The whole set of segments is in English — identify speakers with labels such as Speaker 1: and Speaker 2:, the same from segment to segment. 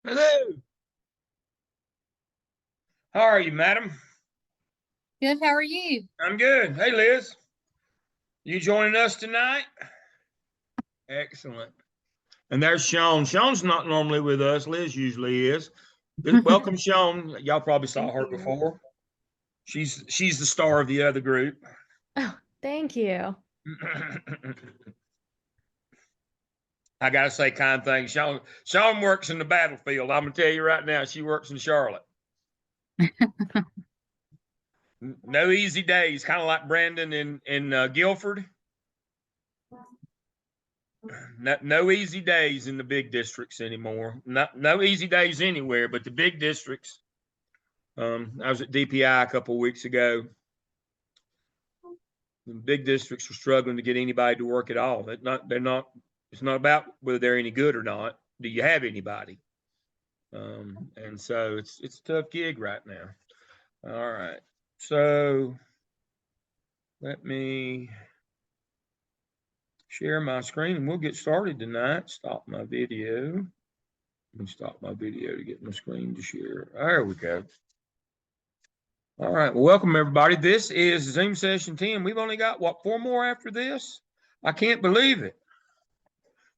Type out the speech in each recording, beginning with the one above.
Speaker 1: Hello. How are you, madam?
Speaker 2: Good. How are you?
Speaker 1: I'm good. Hey, Liz. You joining us tonight? Excellent. And there's Sean. Sean's not normally with us. Liz usually is. Welcome, Sean. Y'all probably saw
Speaker 3: Thank
Speaker 1: her
Speaker 3: you.
Speaker 1: before. She's the star of the other group.
Speaker 3: Oh, thank you.
Speaker 1: I gotta say kind things. Sean works in the battlefield. I'm gonna tell you right now, she works in Charlotte. No easy days, kind of like Brandon in Guilford. No easy days in the big districts anymore. No easy days anywhere, but the big districts. I was at DPI a couple of weeks ago. The big districts are struggling to get anybody to work at all. They're not. It's not about whether they're any good or not. Do you have anybody? And so it's a tough gig right now. All right. So let me share my screen and we'll get started tonight. Stop my video. Let me stop my video to get my screen to share. There we go. All right. Well, welcome everybody. This is Zoom session 10. We've only got what, 4 more after this? I can't believe it.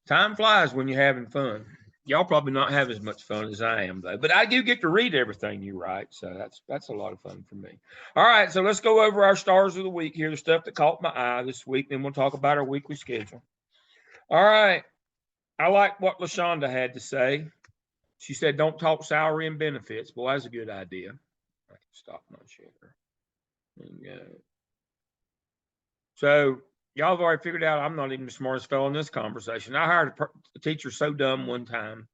Speaker 1: Time flies when you're having fun. Y'all probably not have as much fun as I am though, but I do get to read everything you write. So that's a lot of fun for me. All right. So let's go over our stars of the week here, the stuff that caught my eye this week. Then we'll talk about our weekly schedule. All right. I like what LaShonda had to say. She said, don't talk salary and benefits. Boy, that's a good idea. I can stop my share. So y'all have already figured out I'm not even the smartest fellow in this conversation. I hired a teacher so dumb one time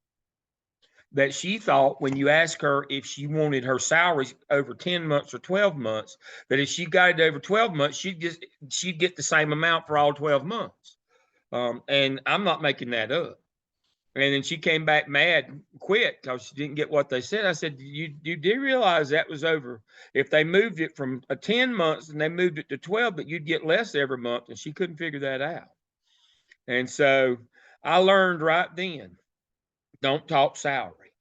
Speaker 1: that she thought when you asked her if she wanted her salary over 10 months or 12 months, that if she got it over 12 months, she'd get the same amount for all 12 months. And I'm not making that up. And then she came back mad and quit because she didn't get what they said. I said, you do realize that was over. If they moved it from 10 months and they moved it to 12, but you'd get less every month. And she couldn't figure that out. And so I learned right then, don't talk salary.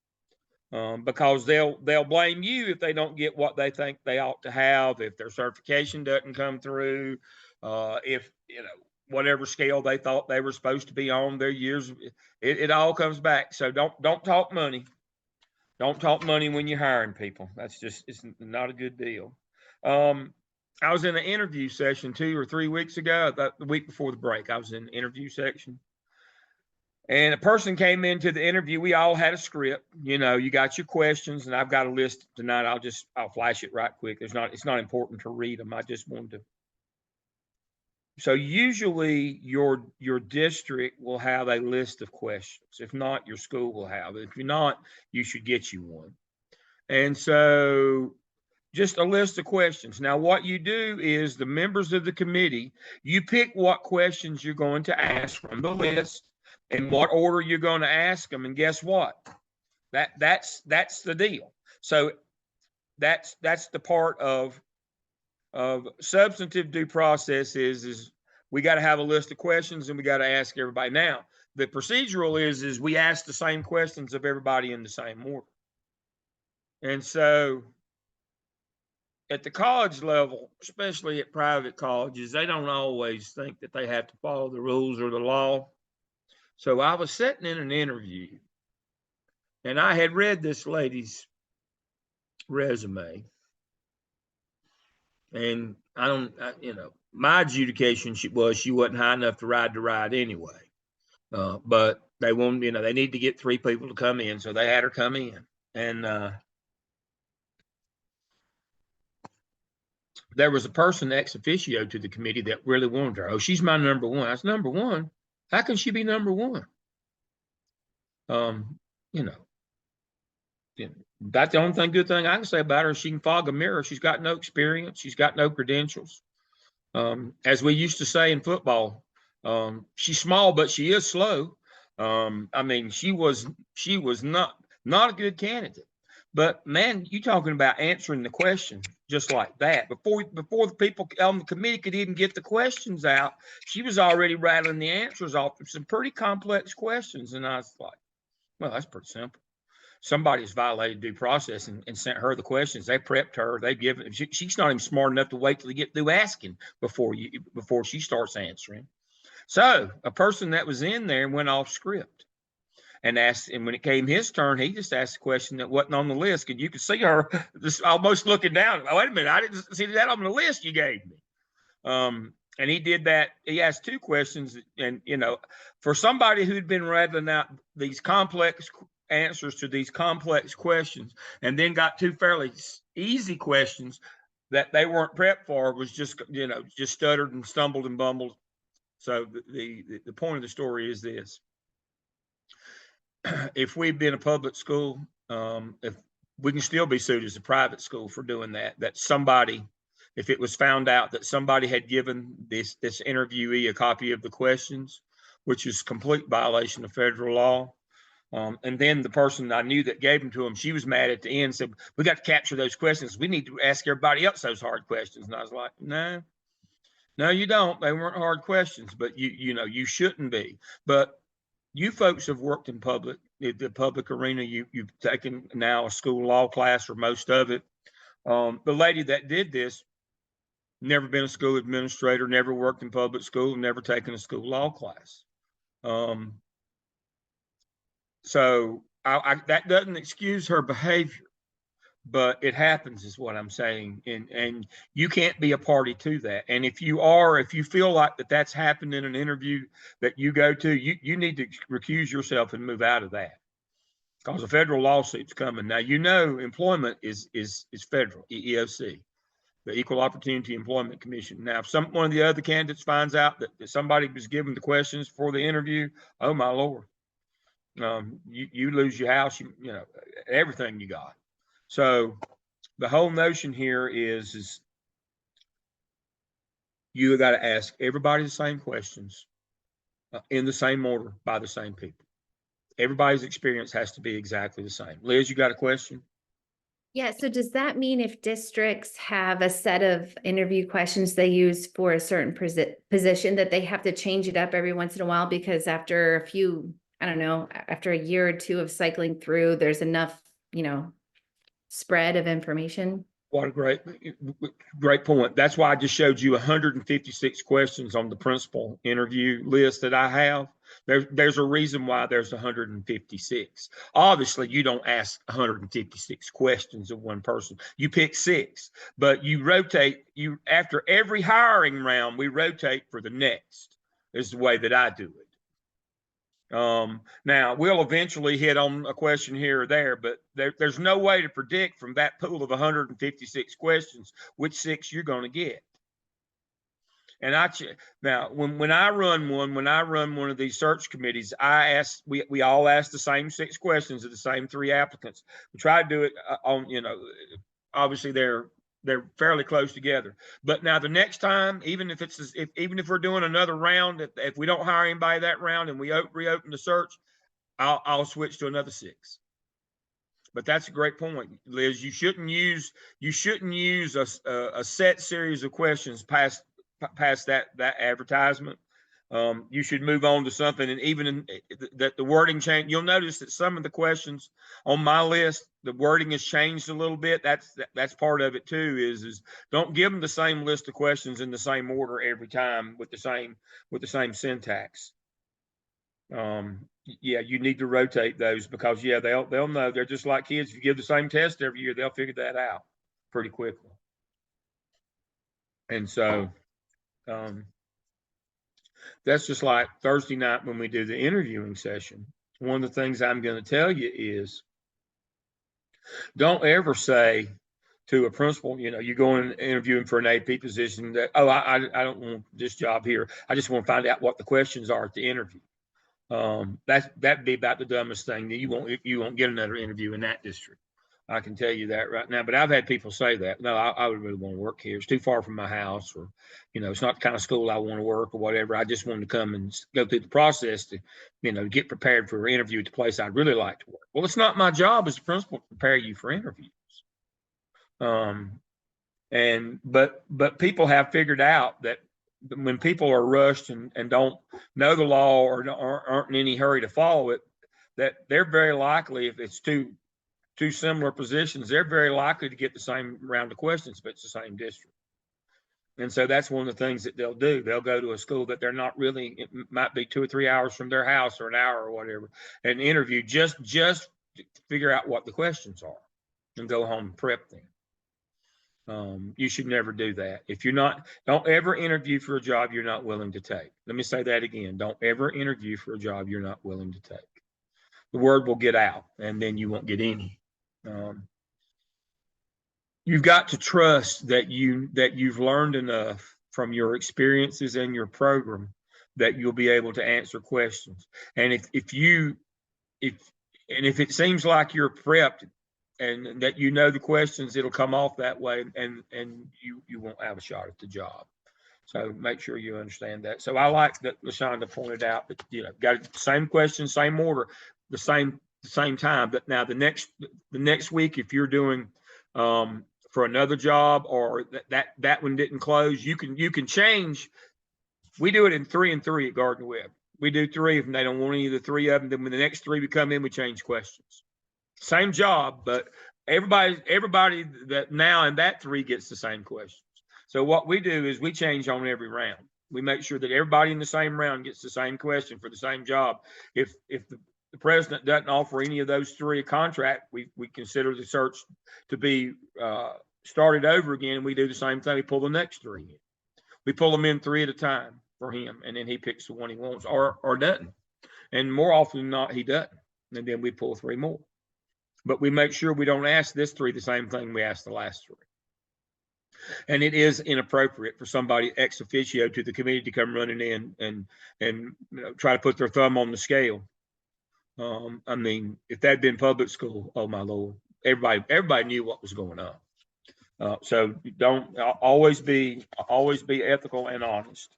Speaker 1: Because they'll blame you if they don't get what they think they ought to have, if their certification doesn't come through, if whatever scale they thought they were supposed to be on, their years, it all comes back. So don't talk money. Don't talk money when you're hiring people. It's not a good deal. I was in an interview session 2 or 3 weeks ago, the week before the break. I was in the interview section. And a person came into the interview. We all had a script. You got your questions, and I've got a list tonight. I'll flash it right quick. It's not important to read them. I just wanted to. So usually your district will have a list of questions. If not, your school will have it. If you're not, you should get you one. And so just a list of questions. Now, what you do is the members of the committee, you pick what questions you're going to ask from the list and what order you're going to ask them. And guess what? That's the deal. So that's the part of substantive due process is we got to have a list of questions and we got to ask everybody. Now, the procedural is we ask the same questions of everybody in the same order. And so at the college level, especially at private colleges, they don't always think that they have to follow the rules or the law. So I was sitting in an interview and I had read this lady's resume. And my adjudication she wasn't high enough to ride anyway. But they wanted, they need to get 3 people to come in. So they had her come in. And there was a person ex officio to the committee that really wanted her. Oh, she's my number one. I said, number one? How can she be number one? That's the only good thing I can say about her. She can fog a mirror. She's got no experience. She's got no credentials. As we used to say in football, she's small, but she is slow. She was not a good candidate. But man, you talking about answering the question just like that. Before the people on the committee could even get the questions out, she was already rattling the answers off of some pretty complex questions. And I was like, well, that's pretty simple. somebody's violated due process and sent her the questions. They prepped her. They given. She's not even smart enough to wait till they get through asking before she starts answering. So a person that was in there went off script and asked, and when it came his turn, he just asked a question that wasn't on the list. And you could see her just almost looking down. Oh, wait a minute, I didn't see that on the list you gave me. And he did that. He asked two questions, and for somebody who'd been rattling out these complex answers to these complex questions, and then got two fairly easy questions that they weren't prepped for, was just stuttered and stumbled and bumbled. So the point of the story is this: if we've been a public school, if we can still be sued as a private school for doing that somebody, if it was found out that somebody had given this interviewee a copy of the questions, which is complete violation of federal law. And then the person I knew that gave them to him, she was mad at the end, said, we got to capture those questions. We need to ask everybody else those hard questions. And I was like, no, you don't. They weren't hard questions, but you shouldn't be. But you folks have worked in the public arena. You've taken now a school law class, or most of it. The lady that did this, never been a school administrator, never worked in public school, never taken a school law class. So that doesn't excuse her behavior, but it happens, is what I'm saying. And you can't be a party to that. And if you feel like that's happened in an interview that you go to, you need to recuse yourself and move out of that, because a federal lawsuit's coming. Now, employment is federal, EEOC, the Equal Opportunity Employment Commission. Now, if one of the other candidates finds out that somebody was given the questions for the interview, oh my Lord, you lose your house, everything you got. So the whole notion here is you got to ask everybody the same questions in the same order by the same people. Everybody's experience has to be exactly the same. Liz, you got a question?
Speaker 3: Yeah, so does that mean if districts have a set of interview questions they use for a certain position, that they have to change it up every once in a while? Because after a few, I don't know, after a year or two of cycling through, there's enough, spread of information?
Speaker 1: What a great point. That's why I just showed you 156 questions on the principal interview list that I have. There's a reason why there's 156. Obviously, you don't ask 156 questions of one person. You pick 6, but you rotate. After every hiring round, we rotate for the next, is the way that I do it. Now we'll eventually hit on a question here or there, but there's no way to predict from that pool of 156 questions which 6 you're going to get. And now when I run one of these search committees, we all ask the same 6 questions of the same 3 applicants. We try to do it on, obviously they're fairly close together. But now the next time, even if we're doing another round, if we don't hire anybody that round and we reopen the search, I'll switch to another 6. But that's a great point, Liz. You shouldn't use a set series of questions past that advertisement. You should move on to something, and even that the wording change. You'll notice that some of the questions on my list, the wording has changed a little bit. That's part of it too. Is don't give them the same list of questions in the same order every time with the same syntax. Yeah, you need to rotate those, because they'll know. They're just like kids. If you give the same test every year, they'll figure that out pretty quickly. And so, that's just like Thursday night when we do the interviewing session. One of the things I'm going to tell you is, don't ever say to a principal, you go in interviewing for an AP position, that, oh, I don't want this job here. I just want to find out what the questions are at the interview. That'd be about the dumbest thing. That you won't get another interview in that district. I can tell you that right now. But I've had people say that, no, I would really want to work here. It's too far from my house, or, it's not the kind of school I want to work, or whatever. I just wanted to come and go through the process to, get prepared for an interview at the place I'd really like to work. Well, it's not my job as a principal to prepare you for interviews. But people have figured out that when people are rushed and don't know the law, or aren't in any hurry to follow it, that they're very likely, if it's too two similar positions, they're very likely to get the same round of questions, but it's the same district. And so that's one of the things that they'll do. They'll go to a school that they're not really, it might be 2 or 3 hours from their house or an hour or whatever, and interview just to figure out what the questions are and go home and prep them. You should never do that. If you're not, don't ever interview for a job you're not willing to take. Let me say that again. Don't ever interview for a job you're not willing to take. The word will get out and then you won't get any. You've got to trust that you've learned enough from your experiences and your program that you'll be able to answer questions. And if it seems like you're prepped and that you know the questions, it'll come off that way, and you won't have a shot at the job. So make sure you understand that. So I like that LaShonda pointed out that, got the same question, same order, the same time. But now the next week, if you're doing for another job or that one didn't close, you can change. We do it in 3 and 3 at Gardner Webb. We do 3 if they don't want any of the 3 of them. Then when the next 3 we come in, we change questions. Same job, but everybody that now in that 3 gets the same questions. So what we do is we change on every round. We make sure that everybody in the same round gets the same question for the same job. If the president doesn't offer any of those 3 a contract, we consider the search to be started over again. We do the same thing. We pull the next 3 in. We pull them in 3 at a time for him, and then he picks the one he wants or doesn't. And more often than not, he doesn't. And then we pull 3 more. But we make sure we don't ask this 3 the same thing we asked the last 3. And it is inappropriate for somebody ex officio to the committee to come running in and try to put their thumb on the scale. I mean, if that had been public school, oh my Lord, everybody knew what was going on. So don't always be ethical and honest.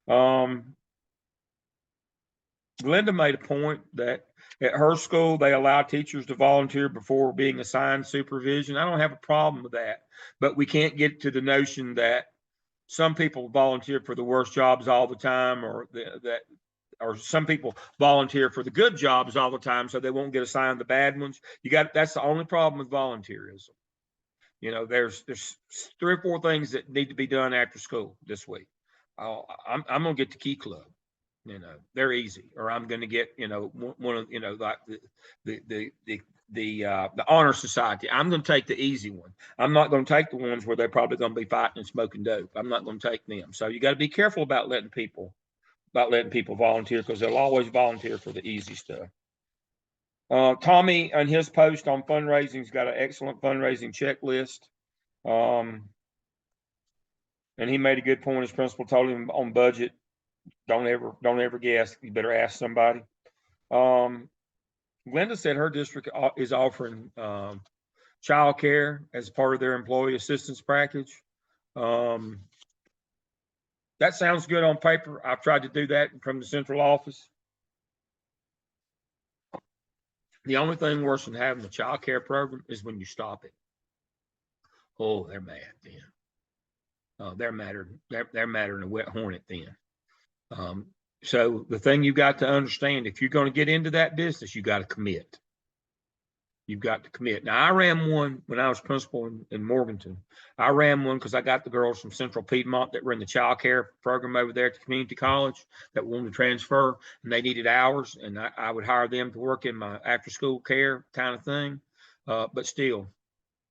Speaker 1: Glenda made a point that at her school, they allow teachers to volunteer before being assigned supervision. I don't have a problem with that, but we can't get to the notion that some people volunteer for the worst jobs all the time, or some people volunteer for the good jobs all the time, so they won't get assigned the bad ones. That's the only problem with volunteerism. There's 3 or 4 things that need to be done after school this week. I'm gonna get the Key Club. They're easy, or I'm going to get, one of, like the honor society. I'm going to take the easy one. I'm not going to take the ones where they're probably going to be fighting and smoking dope. I'm not going to take them. So you got to be careful about letting people volunteer, because they'll always volunteer for the easy stuff. Tommy on his post on fundraising has got an excellent fundraising checklist. And he made a good point. His principal told him on budget, don't ever guess. You better ask somebody. Glenda said her district is offering child care as part of their employee assistance package. That sounds good on paper. I've tried to do that from the central office. The only thing worse than having a child care program is when you stop it. Oh, they're mad then. They're madder than a wet hornet then. So the thing you've got to understand, if you're going to get into that business, you got to commit. You've got to commit. Now, I ran one when I was principal in Morganton. I ran one because I got the girls from Central Piedmont that were in the child care program over there at the community college that wanted to transfer, and they needed hours, and I would hire them to work in my after school care kind of thing. But still,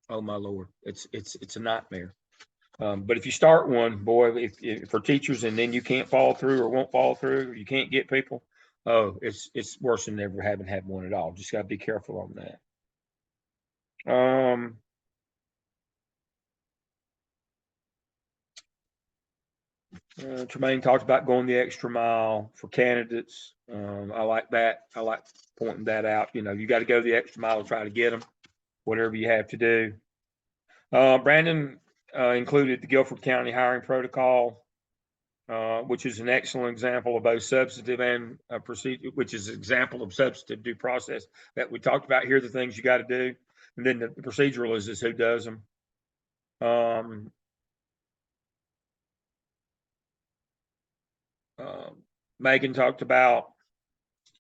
Speaker 1: oh my Lord, it's a nightmare. But if you start one, boy, if for teachers, and then you can't follow through or won't follow through, or you can't get people, oh, it's worse than never having had one at all. Just got to be careful on that. Tremaine talked about going the extra mile for candidates. I like that. I like pointing that out. You got to go the extra mile to try to get them, whatever you have to do. Brandon included the Guilford County hiring protocol, which is an excellent example of both substantive and procedure, which is an example of substantive due process that we talked about. Here are the things you got to do. And then the procedural is who does them. Megan talked about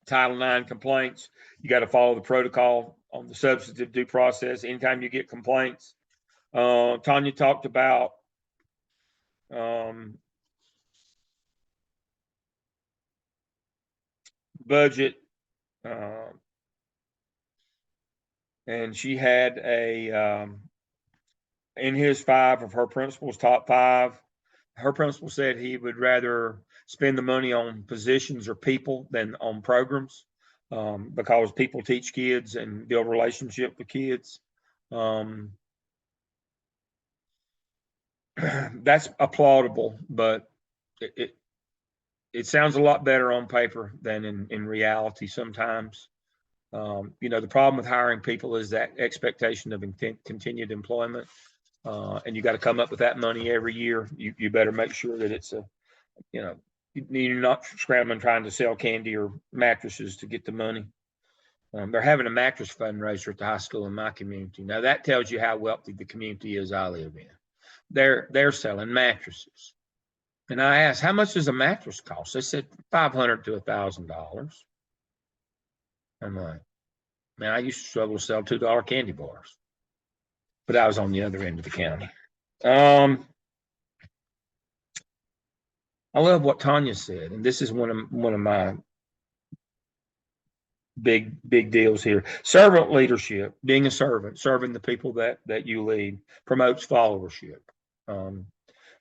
Speaker 1: Title IX complaints. You got to follow the protocol on the substantive due process. Anytime you get complaints, Tanya talked about budget, and she had in his 5 of her principals, top 5, her principal said he would rather spend the money on positions or people than on programs, because people teach kids and build relationship with kids. That's applaudable, but it sounds a lot better on paper than in reality sometimes. The problem with hiring people is that expectation of continued employment, and you got to come up with that money every year. You better make sure that it's you're not scrambling trying to sell candy or mattresses to get the money. They're having a mattress fundraiser at the high school in my community. Now that tells you how wealthy the community is I live in. They're selling mattresses. And I asked, how much does a mattress cost? They said $500 to $1,000. I'm like, man, I used to struggle to sell $2 candy bars, but I was on the other end of the county. I love what Tanya said, and this is one of my big deals here. Servant leadership, being a servant, serving the people that you lead, promotes followership.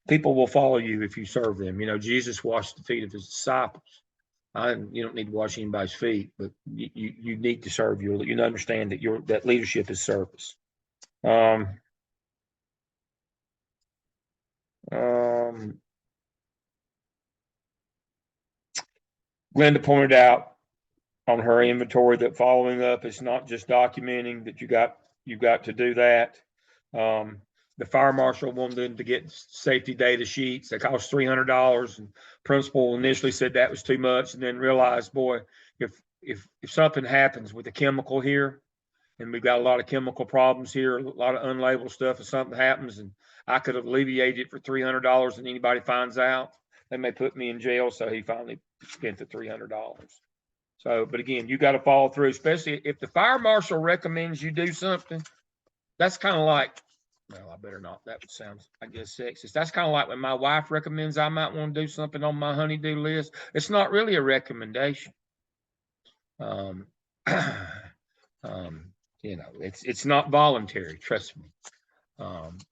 Speaker 1: People will follow you if you serve them. Jesus washed the feet of his disciples. You don't need to wash anybody's feet, but you need to serve you understand that leadership is service. Glenda pointed out on her inventory that following up is not just documenting that you got to do that. The fire marshal wanted them to get safety data sheets that cost $300, and principal initially said that was too much, and then realized, boy, if something happens with the chemical here, and we've got a lot of chemical problems here, a lot of unlabeled stuff, if something happens and I could alleviate it for $300 and anybody finds out, they may put me in jail. So he finally spent the $300. So, but again, you got to follow through, especially if the fire marshal recommends you do something. That's kind of like, well, I better not. That sounds, I guess, sexist. That's kind of like when my wife recommends I might want to do something on my honey-do list. It's not really a recommendation. It's not voluntary, trust me.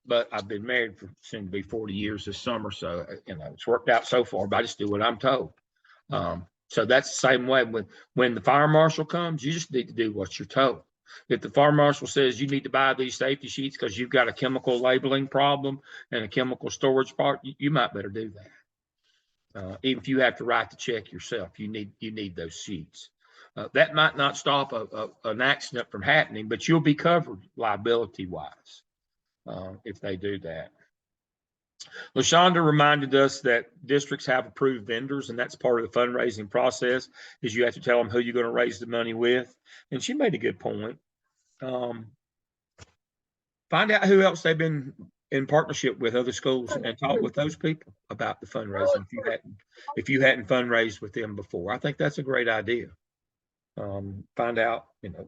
Speaker 1: But I've been married for soon to be 40 years this summer, so it's worked out so far. But I just do what I'm told. So that's the same way when the fire marshal comes. You just need to do what you're told. If the fire marshal says you need to buy these safety sheets because you've got a chemical labeling problem and a chemical storage part, you might better do that. Even if you have to write the check yourself, you need those sheets. That might not stop an accident from happening, but you'll be covered liability-wise if they do that. LaShonda reminded us that districts have approved vendors, and that's part of the fundraising process, is you have to tell them who you're going to raise the money with. And she made a good point. Find out who else they've been in partnership with, other schools, and talk with those people about the fundraising if you hadn't fundraised with them before. I think that's a great idea. Find out,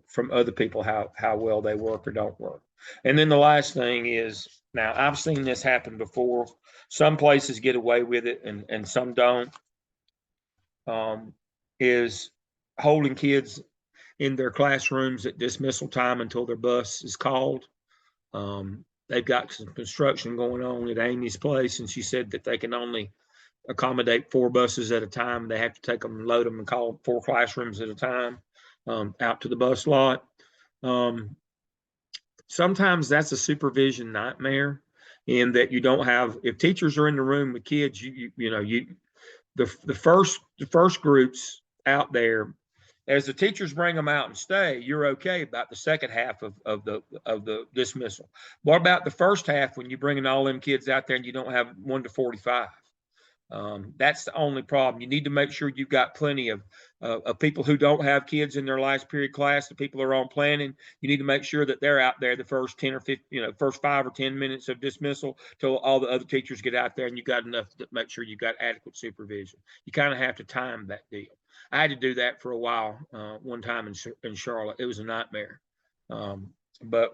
Speaker 1: from other people how well they work or don't work. And then the last thing is, now I've seen this happen before. Some places get away with it and some don't. Is holding kids in their classrooms at dismissal time until their bus is called. They've got some construction going on at Amy's place, and she said that they can only accommodate 4 buses at a time. They have to take them and load them and call 4 classrooms at a time out to the bus lot. Sometimes that's a supervision nightmare, in that you don't have, if teachers are in the room with kids, the first groups out there, as the teachers bring them out and stay, you're okay about the second half of the dismissal. What about the first half when you're bringing all them kids out there and you don't have 1 to 45? That's the only problem. You need to make sure you've got plenty of people who don't have kids in their last period class. The people who are on planning, you need to make sure that they're out there the first 10 or 15, first 5 or 10 minutes of dismissal till all the other teachers get out there, and you got enough to make sure you got adequate supervision. You kind of have to time that deal. I had to do that for a while one time in Charlotte. It was a nightmare. But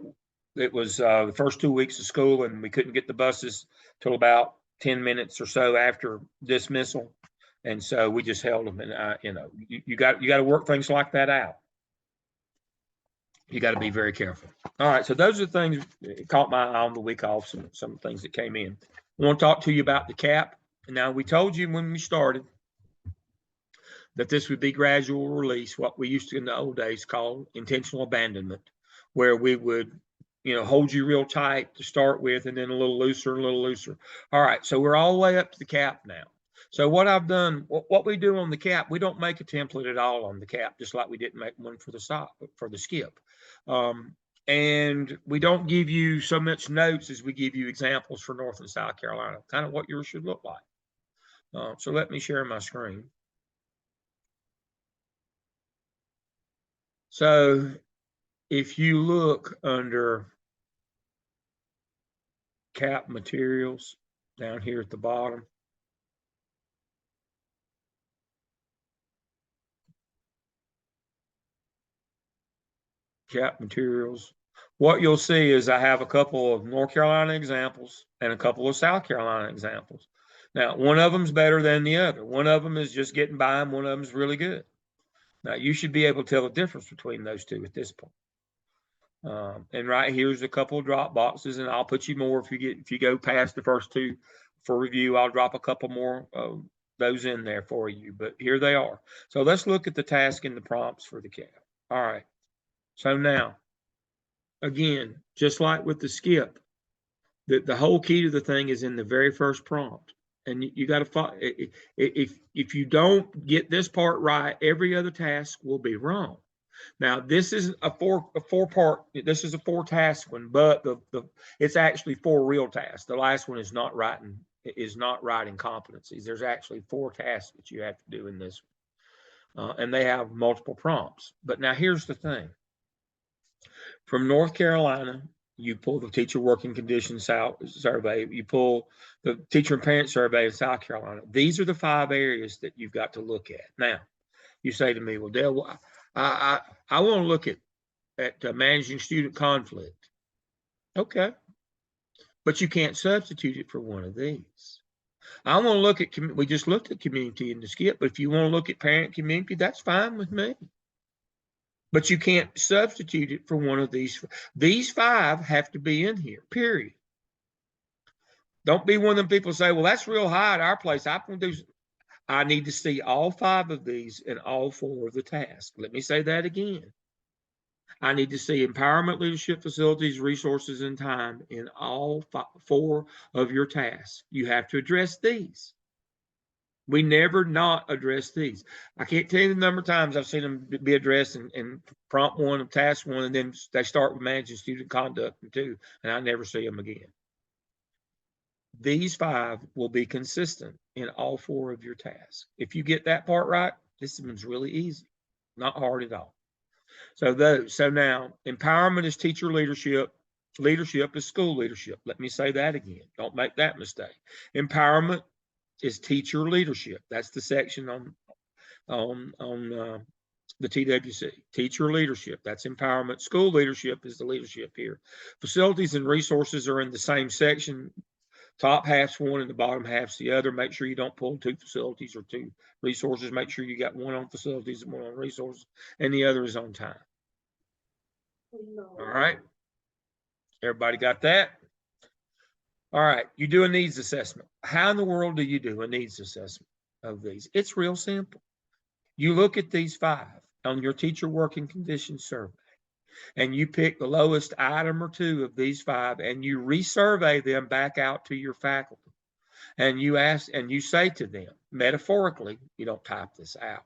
Speaker 1: it was the first 2 weeks of school, and we couldn't get the buses till about 10 minutes or so after dismissal. And so we just held them. And, you got to work things like that out. You got to be very careful. All right. So those are the things that caught my eye on the week off, some things that came in. I want to talk to you about the cap. Now, we told you when we started that this would be gradual release, what we used to in the old days call intentional abandonment, where we would, hold you real tight to start with and then a little looser and a little looser. All right. So we're all the way up to the cap now. So what I've done, what we do on the cap, we don't make a template at all on the cap, just like we didn't make one for the skip. And we don't give you so much notes as we give you examples for North and South Carolina, kind of what yours should look like. So let me share my screen. So if you look under cap materials down here at the bottom, cap materials, what you'll see is I have a couple of North Carolina examples and a couple of South Carolina examples. Now, one of them's better than the other. One of them is just getting by, and one of them is really good. Now, you should be able to tell the difference between those two at this point. And right here's a couple of drop boxes, and I'll put you more if you go past the first two for review. I'll drop a couple more of those in there for you, but here they are. So let's look at the task and the prompts for the cap. All right. So now, again, just like with the skip, the whole key to the thing is in the very first prompt. And you got to follow. If you don't get this part right, every other task will be wrong. Now, this is a four part. This is a 4-task one, but it's actually 4 real tasks. The last one is not writing competencies. There's actually 4 tasks that you have to do in this one, and they have multiple prompts. But now here's the thing: from North Carolina, you pull the teacher working conditions survey. You pull the teacher and parent survey in South Carolina. These are the 5 areas that you've got to look at. Now, you say to me, well, Dale, I want to look at managing student conflict. Okay. But you can't substitute it for one of these. I want to look at, we just looked at community in the skip, but if you want to look at parent community, that's fine with me. But you can't substitute it for one of these. These 5 have to be in here, period. Don't be one of them people say, well, that's real high at our place. I need to see all 5 of these in all 4 of the tasks. Let me say that again. I need to see empowerment, leadership, facilities, resources, and time in all 4 of your tasks. You have to address these. We never not address these. I can't tell you the number of times I've seen them be addressed in prompt 1 of task 1, and then they start with managing student conduct in 2, and I never see them again. These 5 will be consistent in all 4 of your tasks. If you get that part right, this one's really easy, not hard at all. So now empowerment is teacher leadership. Leadership is school leadership. Let me say that again. Don't make that mistake. Empowerment is teacher leadership. That's the section on the TWC. Teacher leadership. That's empowerment. School leadership is the leadership here. Facilities and resources are in the same section. Top half's one and the bottom half's the other. Make sure you don't pull 2 facilities or 2 resources. Make sure you got one on facilities and one on resources, and the other is on time. All right. Everybody got that? All right. You do a needs assessment. How in the world do you do a needs assessment of these? It's real simple. You look at these 5 on your teacher working conditions survey, and you pick the lowest item or 2 of these 5, and you resurvey them back out to your faculty. And you ask, and you say to them, metaphorically, you don't type this out,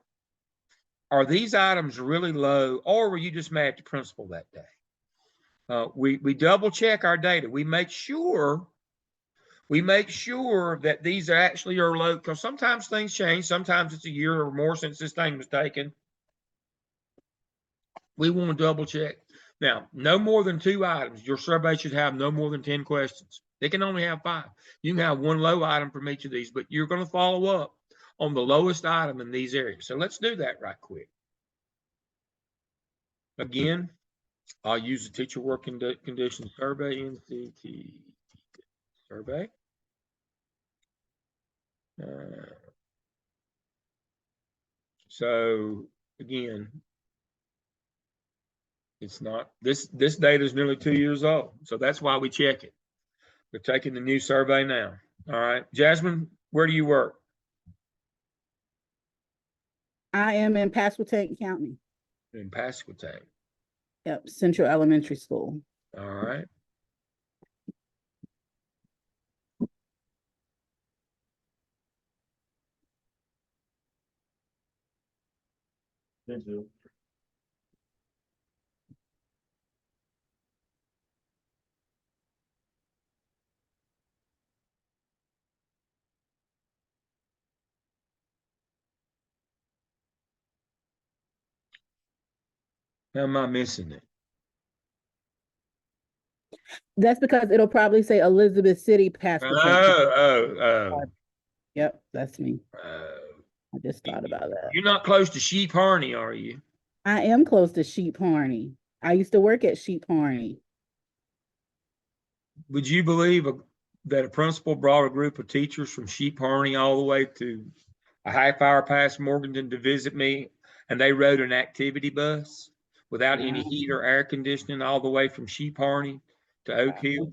Speaker 1: are these items really low, or were you just mad at the principal that day? We double check our data. We make sure that these actually are low, because sometimes things change. Sometimes it's a year or more since this thing was taken. We want to double check. Now, no more than 2 items. Your survey should have no more than 10 questions. It can only have 5. You can have 1 low item from each of these, but you're going to follow up on the lowest item in these areas. So let's do that right quick. Again, I'll use the teacher working condition survey, NCT survey. So again, it's not, this data is nearly 2 years old. So that's why we check it. We're taking the new survey now. All right. Jasmine, where do you work?
Speaker 4: I am in Pasquotank County.
Speaker 1: In Pasquotank.
Speaker 4: Yep, Central Elementary School.
Speaker 1: All right. How am I missing it?
Speaker 4: That's because it'll probably say Elizabeth City, Pasquotank.
Speaker 1: Oh.
Speaker 4: Yep, that's me. I just thought about that.
Speaker 1: You're not close to Sheep Harney, are you?
Speaker 4: I am close to Sheep Harney. I used to work at Sheep Harney.
Speaker 1: Would you believe that a principal brought a group of teachers from Sheep Harney all the way to a half hour past Morganton to visit me, and they rode an activity bus without any heat or air conditioning all the way from Sheep Harney to Oak Hill?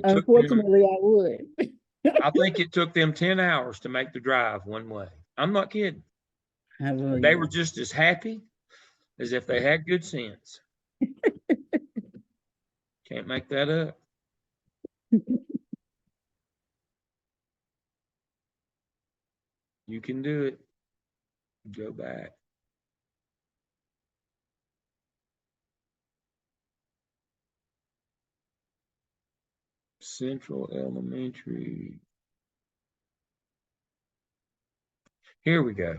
Speaker 4: Unfortunately, I would.
Speaker 1: I think it took them 10 hours to make the drive one way. I'm not kidding. They were just as happy as if they had good sense. Can't make that up. You can do it. Go back. Central Elementary. Here we go.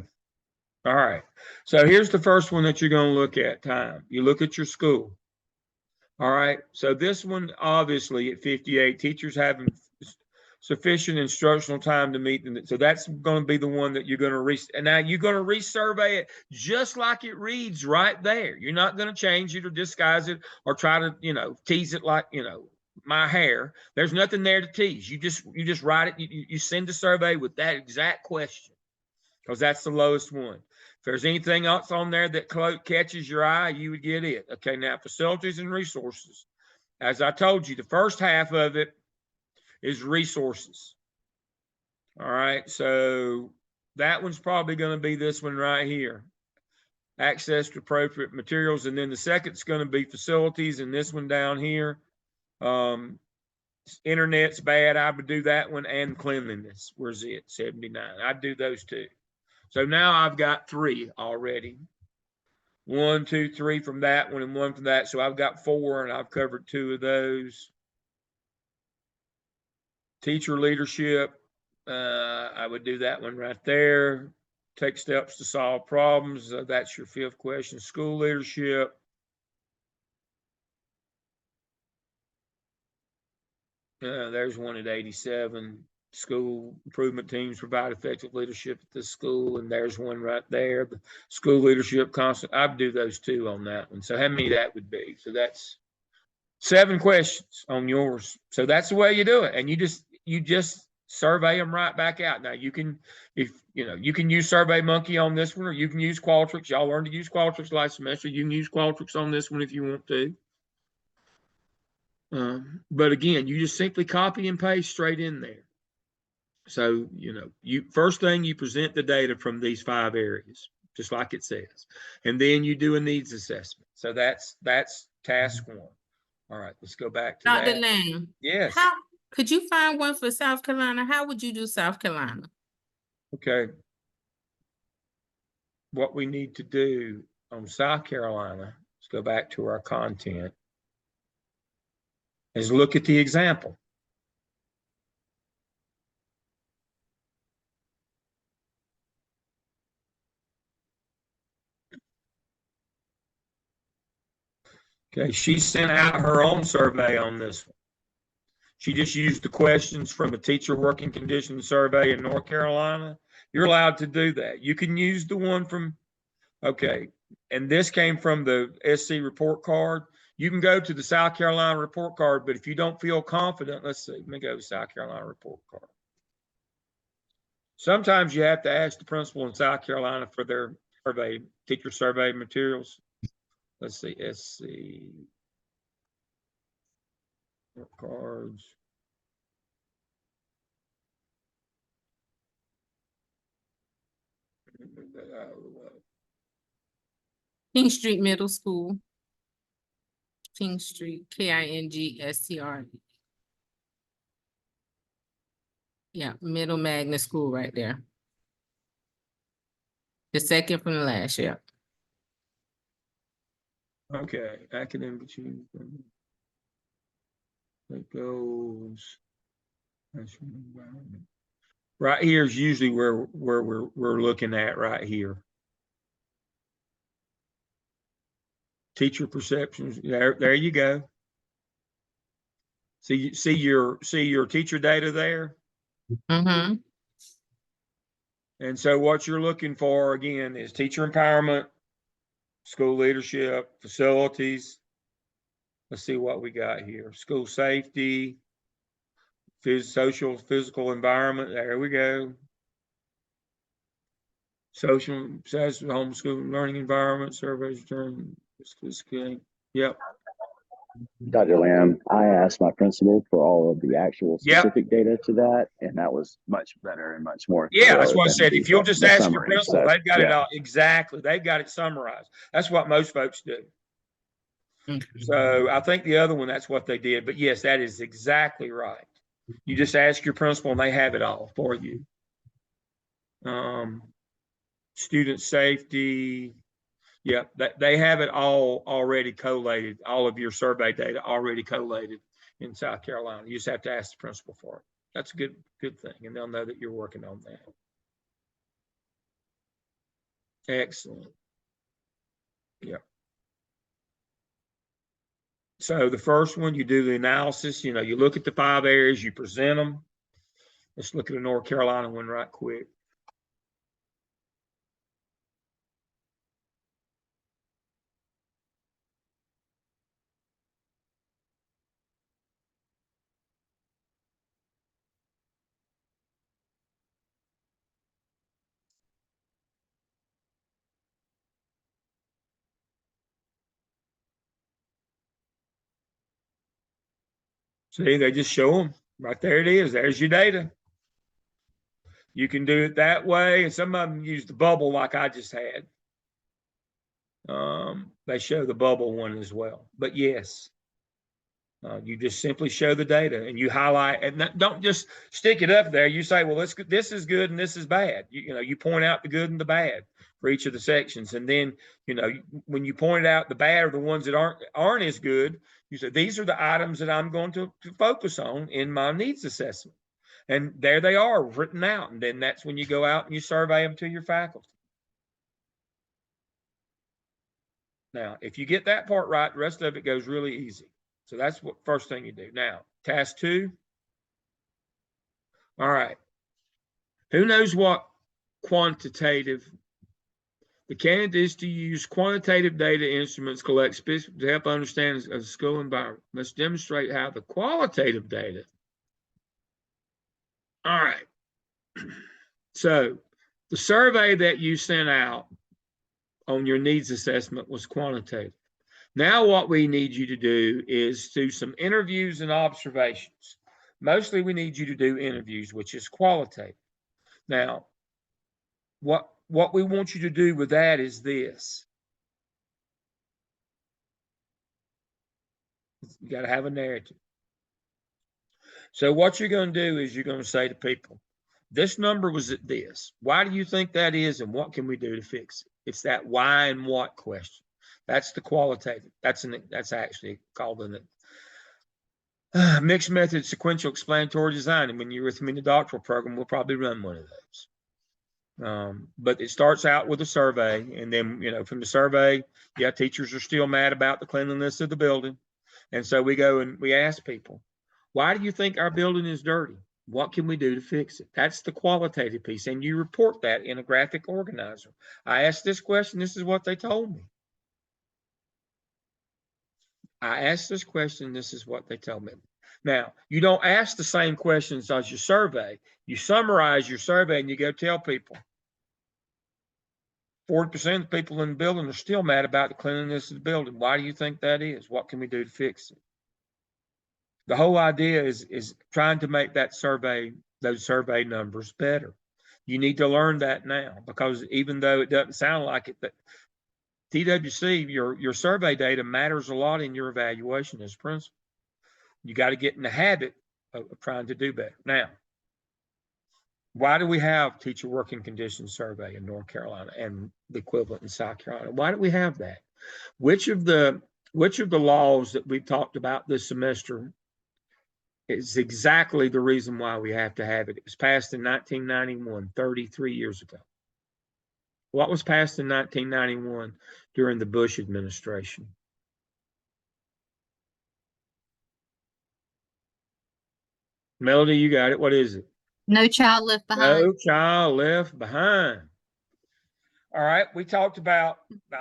Speaker 1: All right. So here's the first one that you're going to look at, time. You look at your school. All right. So this one, obviously, at 58, teachers having sufficient instructional time to meet them. So that's going to be the one that you're going to and now you're going to resurvey it just like it reads right there. You're not going to change it or disguise it or try to, tease it like, my hair. There's nothing there to tease. You just write it. You send a survey with that exact question, because that's the lowest one. If there's anything else on there that catches your eye, you would get it. Okay, now facilities and resources. As I told you, the first half of it is resources. All right, so that one's probably going to be this one right here. Access to appropriate materials. And then the second's going to be facilities, and this one down here. Internet's bad. I would do that one, and cleanliness. Where's it? 79. I'd do those two. So now I've got 3 already. 1, 2, 3 from that one and 1 from that. So I've got 4, and I've covered 2 of those. Teacher leadership. I would do that one right there. Take steps to solve problems. That's your 5th question. School leadership. There's one at 87. School improvement teams provide effective leadership at the school, and there's one right there. The school leadership constant. I'd do those 2 on that one. So how many that would be? So that's 7 questions on yours. So that's the way you do it, and you just survey them right back out. Now you can, you can use SurveyMonkey on this one, or you can use Qualtrics. Y'all learned to use Qualtrics last semester. You can use Qualtrics on this one if you want to. But again, you just simply copy and paste straight in there. So, first thing, you present the data from these 5 areas, just like it says. And then you do a needs assessment. So that's task 1. All right, let's go back to
Speaker 5: Dr.
Speaker 1: that.
Speaker 5: Lang.
Speaker 1: Yes.
Speaker 5: How could you find one for South Carolina? How would you do South Carolina?
Speaker 1: Okay. What we need to do on South Carolina, let's go back to our content, is look at the example. Okay, she sent out her own survey on this one. She just used the questions from a teacher working conditions survey in North Carolina. You're allowed to do that. You can use the one from, okay, and this came from the SC report card. You can go to the South Carolina report card, but if you don't feel confident, let's see, let me go to South Carolina report card. Sometimes you have to ask the principal in South Carolina for their survey, teacher survey materials. Let's see, SC cards. Move that out of the way.
Speaker 5: King Street Middle School. King Street, KINGSTR. Yeah, Middle Magnet School right there. The second from the last, yeah.
Speaker 1: Okay, academic achievement. That goes. Right here is usually where we're looking at right here. Teacher perceptions. There you go. See your teacher data there.
Speaker 5: Mm-hmm.
Speaker 1: And so what you're looking for again is teacher empowerment, school leadership, facilities. Let's see what we got here. School safety, social, physical environment. There we go. Social, homeschool learning environment, surveys return. Yep.
Speaker 6: Dr. Lamb, I asked my principal for all of the actual
Speaker 1: Yep.
Speaker 6: specific data to that, and that was much better and much more.
Speaker 1: Yeah, that's what I
Speaker 6: than
Speaker 1: said. If you'll just
Speaker 6: the
Speaker 1: ask your
Speaker 6: summary.
Speaker 1: principal,
Speaker 6: So,
Speaker 1: they've got it
Speaker 6: yeah.
Speaker 1: all exactly. They've got it summarized. That's what most folks do. So I think the other one, that's what they did. But yes, that is exactly right. You just ask your principal and they have it all for you. Student safety. Yeah, they have it all already collated, all of your survey data already collated in South Carolina. You just have to ask the principal for it. That's a good thing. And they'll know that you're working on that. Excellent. Yeah. So the first one, you do the analysis, you look at the 5 areas, you present them. Let's look at the North Carolina one right quick. See, they just show them right there. It is. There's your data. You can do it that way. And some of them use the bubble like I just had. They show the bubble one as well. But yes, you just simply show the data and you highlight, and don't just stick it up there. You say, well, this is good and this is bad. You point out the good and the bad for each of the sections. And then, when you point out the bad or the ones that aren't as good, you say, these are the items that I'm going to focus on in my needs assessment. And there they are written out. And then that's when you go out and you survey them to your faculty. Now, if you get that part right, the rest of it goes really easy. So that's what first thing you do. Now, task 2. All right. Who knows what quantitative? The candidate is to use quantitative data instruments collect specific to help understand a school environment. Let's demonstrate how the qualitative data. All right. So the survey that you sent out on your needs assessment was quantitative. Now what we need you to do is do some interviews and observations. Mostly we need you to do interviews, which is qualitative. Now, what we want you to do with that is this. You got to have a narrative. So what you're going to do is you're going to say to people, this number was at this. Why do you think that is, and what can we do to fix it? It's that why and what question. That's the qualitative. That's actually called a mixed method sequential explanatory design. And when you're with me in the doctoral program, we'll probably run one of those. But it starts out with a survey, and then from the survey, teachers are still mad about the cleanliness of the building, and so we go and we ask people, why do you think our building is dirty? What can we do to fix it? That's the qualitative piece, and you report that in a graphic organizer. I asked this question. This is what they told me. I asked this question, this is what they tell me. Now, you don't ask the same questions as your survey. You summarize your survey and you go tell people. 40% of the people in the building are still mad about the cleanliness of the building. Why do you think that is? What can we do to fix it? The whole idea is trying to make that survey, those survey numbers better. You need to learn that now, because even though it doesn't sound like it, that TWC, your survey data matters a lot in your evaluation as principal. You got to get in the habit of trying to do better. Now, why do we have teacher working conditions survey in North Carolina and the equivalent in South Carolina? Why do we have that? Which of the laws that we've talked about this semester is exactly the reason why we have to have it? It was passed in 1991, 33 years ago. What was passed in 1991 during the Bush administration? Melody, you got it. What is it?
Speaker 2: No child left behind.
Speaker 1: No child left behind. All right, we talked about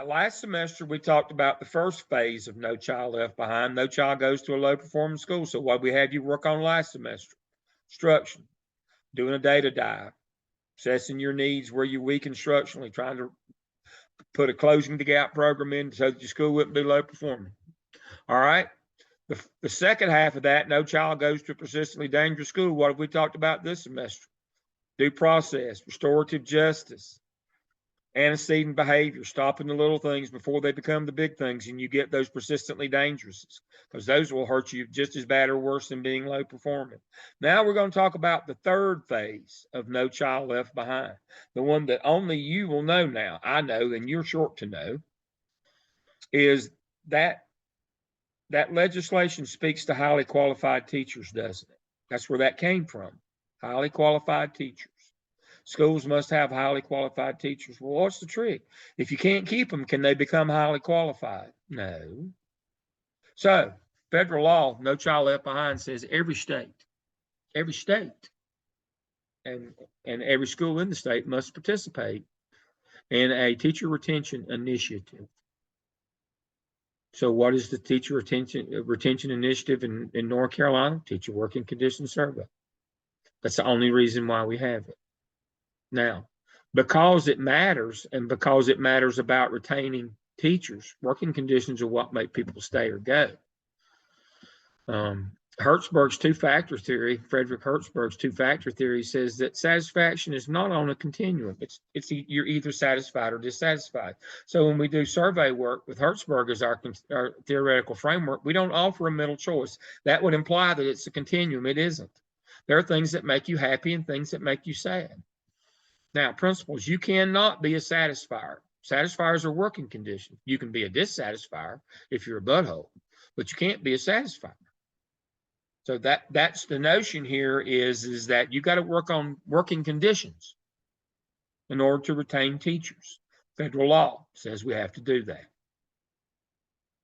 Speaker 1: last semester, we talked about the first phase of No Child Left Behind. No child goes to a low performing school. So what we had you work on last semester? Instruction, doing a data dive, assessing your needs, where you're weak instructionally, trying to put a closing the gap program in so that your school wouldn't be low performing. All right. The second half of that, no child goes to a persistently dangerous school. What have we talked about this semester? Due process, restorative justice, antecedent behavior, stopping the little things before they become the big things, and you get those persistently dangerous, because those will hurt you just as bad or worse than being low performing. Now we're going to talk about the third phase of No Child Left Behind, the one that only you will know now. I know, and you're short to know, is that legislation speaks to highly qualified teachers, doesn't it? That's where that came from. Highly qualified teachers. Schools must have highly qualified teachers. Well, what's the trick? If you can't keep them, can they become highly qualified? No. So federal law, No Child Left Behind, says every state, and every school in the state must participate in a teacher retention initiative. So what is the teacher retention initiative in North Carolina? Teacher working conditions survey. That's the only reason why we have it. Now, because it matters, and because it matters about retaining teachers, working conditions are what make people stay or go. Hertzberg's two-factor theory, Frederick Hertzberg's two-factor theory, says that satisfaction is not on a continuum. It's you're either satisfied or dissatisfied. So when we do survey work with Hertzberg as our theoretical framework, we don't offer a middle choice. That would imply that it's a continuum. It isn't. There are things that make you happy and things that make you sad. Now, principals, you cannot be a satisfier. Satisfiers are working conditions. You can be a dissatisfier if you're a butthole, but you can't be a satisfier. So that's the notion here is that you got to work on working conditions in order to retain teachers. Federal law says we have to do that.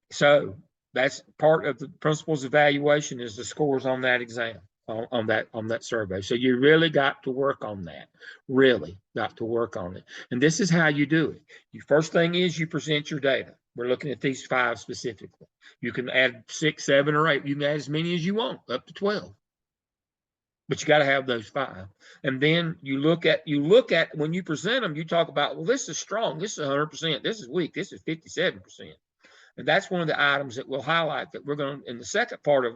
Speaker 1: So that's part of the principal's evaluation, is the scores on that exam, on that survey. So you really got to work on that. Really got to work on it. And this is how you do it. Your first thing is you present your data. We're looking at these 5 specifically. You can add 6, 7, or 8. You can add as many as you want, up to 12. But you got to have those 5. And then you look at when you present them, you talk about, well, this is strong, this is 100%, this is weak, this is 57%. And that's one of the items that we'll highlight, that we're going to, in the second part of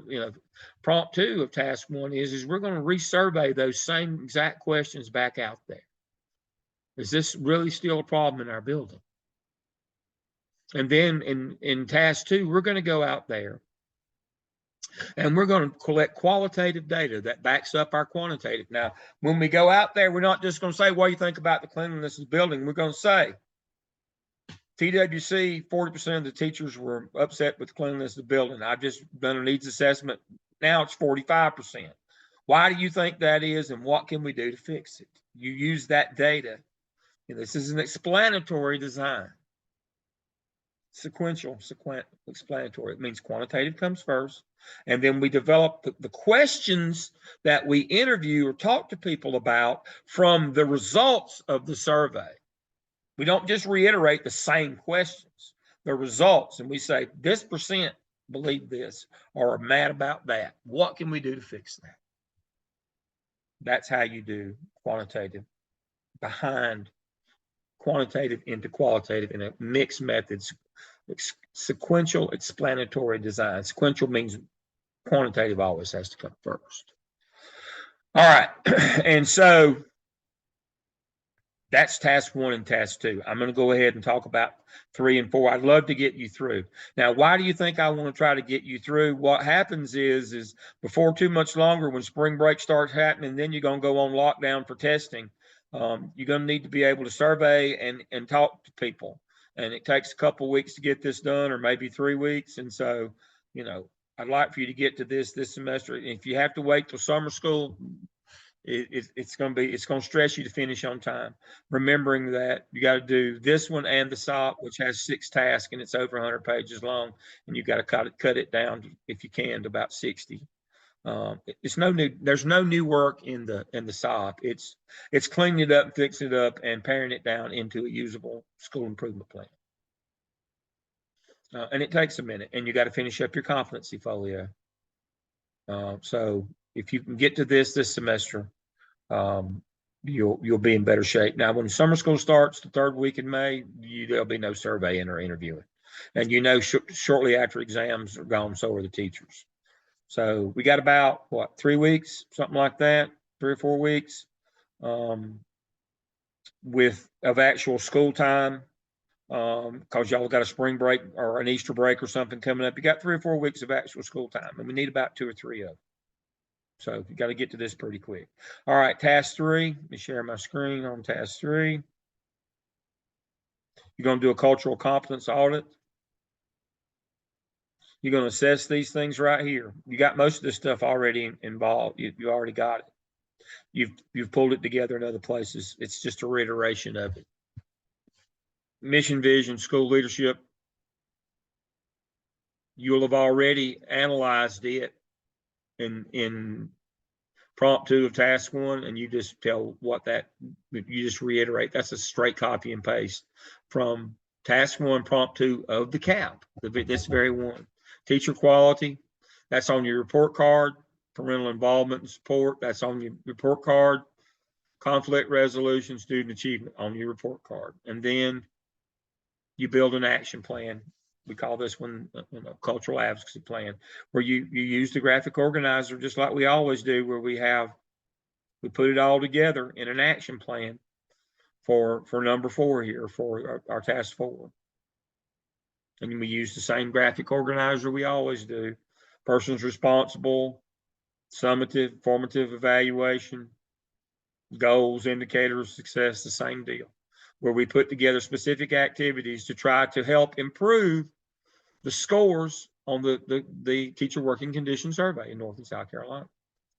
Speaker 1: prompt 2 of task 1 is we're going to resurvey those same exact questions back out there. Is this really still a problem in our building? And then in task 2, we're going to go out there and we're going to collect qualitative data that backs up our quantitative. Now, when we go out there, we're not just going to say, what do you think about the cleanliness of the building? We're going to say, TWC, 40% of the teachers were upset with the cleanliness of the building. I've just done a needs assessment. Now it's 45%. Why do you think that is, and what can we do to fix it? You use that data. And this is an explanatory design. Sequential, explanatory. It means quantitative comes first, and then we develop the questions that we interview or talk to people about from the results of the survey. We don't just reiterate the same questions, the results, and we say this percent believe this or are mad about that. What can we do to fix that? That's how you do quantitative behind quantitative into qualitative in a mixed methods, sequential explanatory design. Sequential means quantitative always has to come first. All right. And so that's task 1 and task 2. I'm going to go ahead and talk about 3 and 4. I'd love to get you through. Now, why do you think I want to try to get you through? What happens is before too much longer, when spring break starts happening, then you're going to go on lockdown for testing. You're going to need to be able to survey and talk to people. And it takes a couple of weeks to get this done, or maybe 3 weeks. And so, I'd like for you to get to this semester. If you have to wait till summer school, it's going to stress you to finish on time. Remembering that you got to do this one and the SOP, which has 6 tasks and it's over 100 pages long, and you've got to cut it down if you can to about 60. There's no new work in the SOP. It's cleaning it up, fixing it up, and paring it down into a usable school improvement plan. And it takes a minute, and you got to finish up your competency folio. So if you can get to this semester, you'll be in better shape. Now, when summer school starts the 3rd week in May, there'll be no surveying or interviewing, and shortly after exams are gone, so are the teachers. So we got about 3 weeks, something like that, 3 or 4 weeks, of actual school time. Because y'all got a spring break or an Easter break or something coming up. You got 3 or 4 weeks of actual school time, and we need about 2 or 3 of them. So you got to get to this pretty quick. All right, task 3. Let me share my screen on task 3. You're going to do a cultural competence audit. You're going to assess these things right here. You got most of this stuff already involved. You already got it. You've pulled it together in other places. It's just a reiteration of it. Mission, vision, school leadership. You'll have already analyzed it in prompt 2 of task 1, and you just tell you just reiterate. That's a straight copy and paste from task 1, prompt 2 of the CAP, this very one. Teacher quality, that's on your report card. Parental involvement and support, that's on your report card. Conflict resolution, student achievement on your report card. And then you build an action plan. We call this one a cultural advocacy plan, where you use the graphic organizer just like we always do, where we put it all together in an action plan for number 4 here, for our task 4. And we use the same graphic organizer we always do. Persons responsible, summative, formative evaluation, goals, indicators of success, the same deal, where we put together specific activities to try to help improve the scores on the teacher working condition survey in North and South Carolina.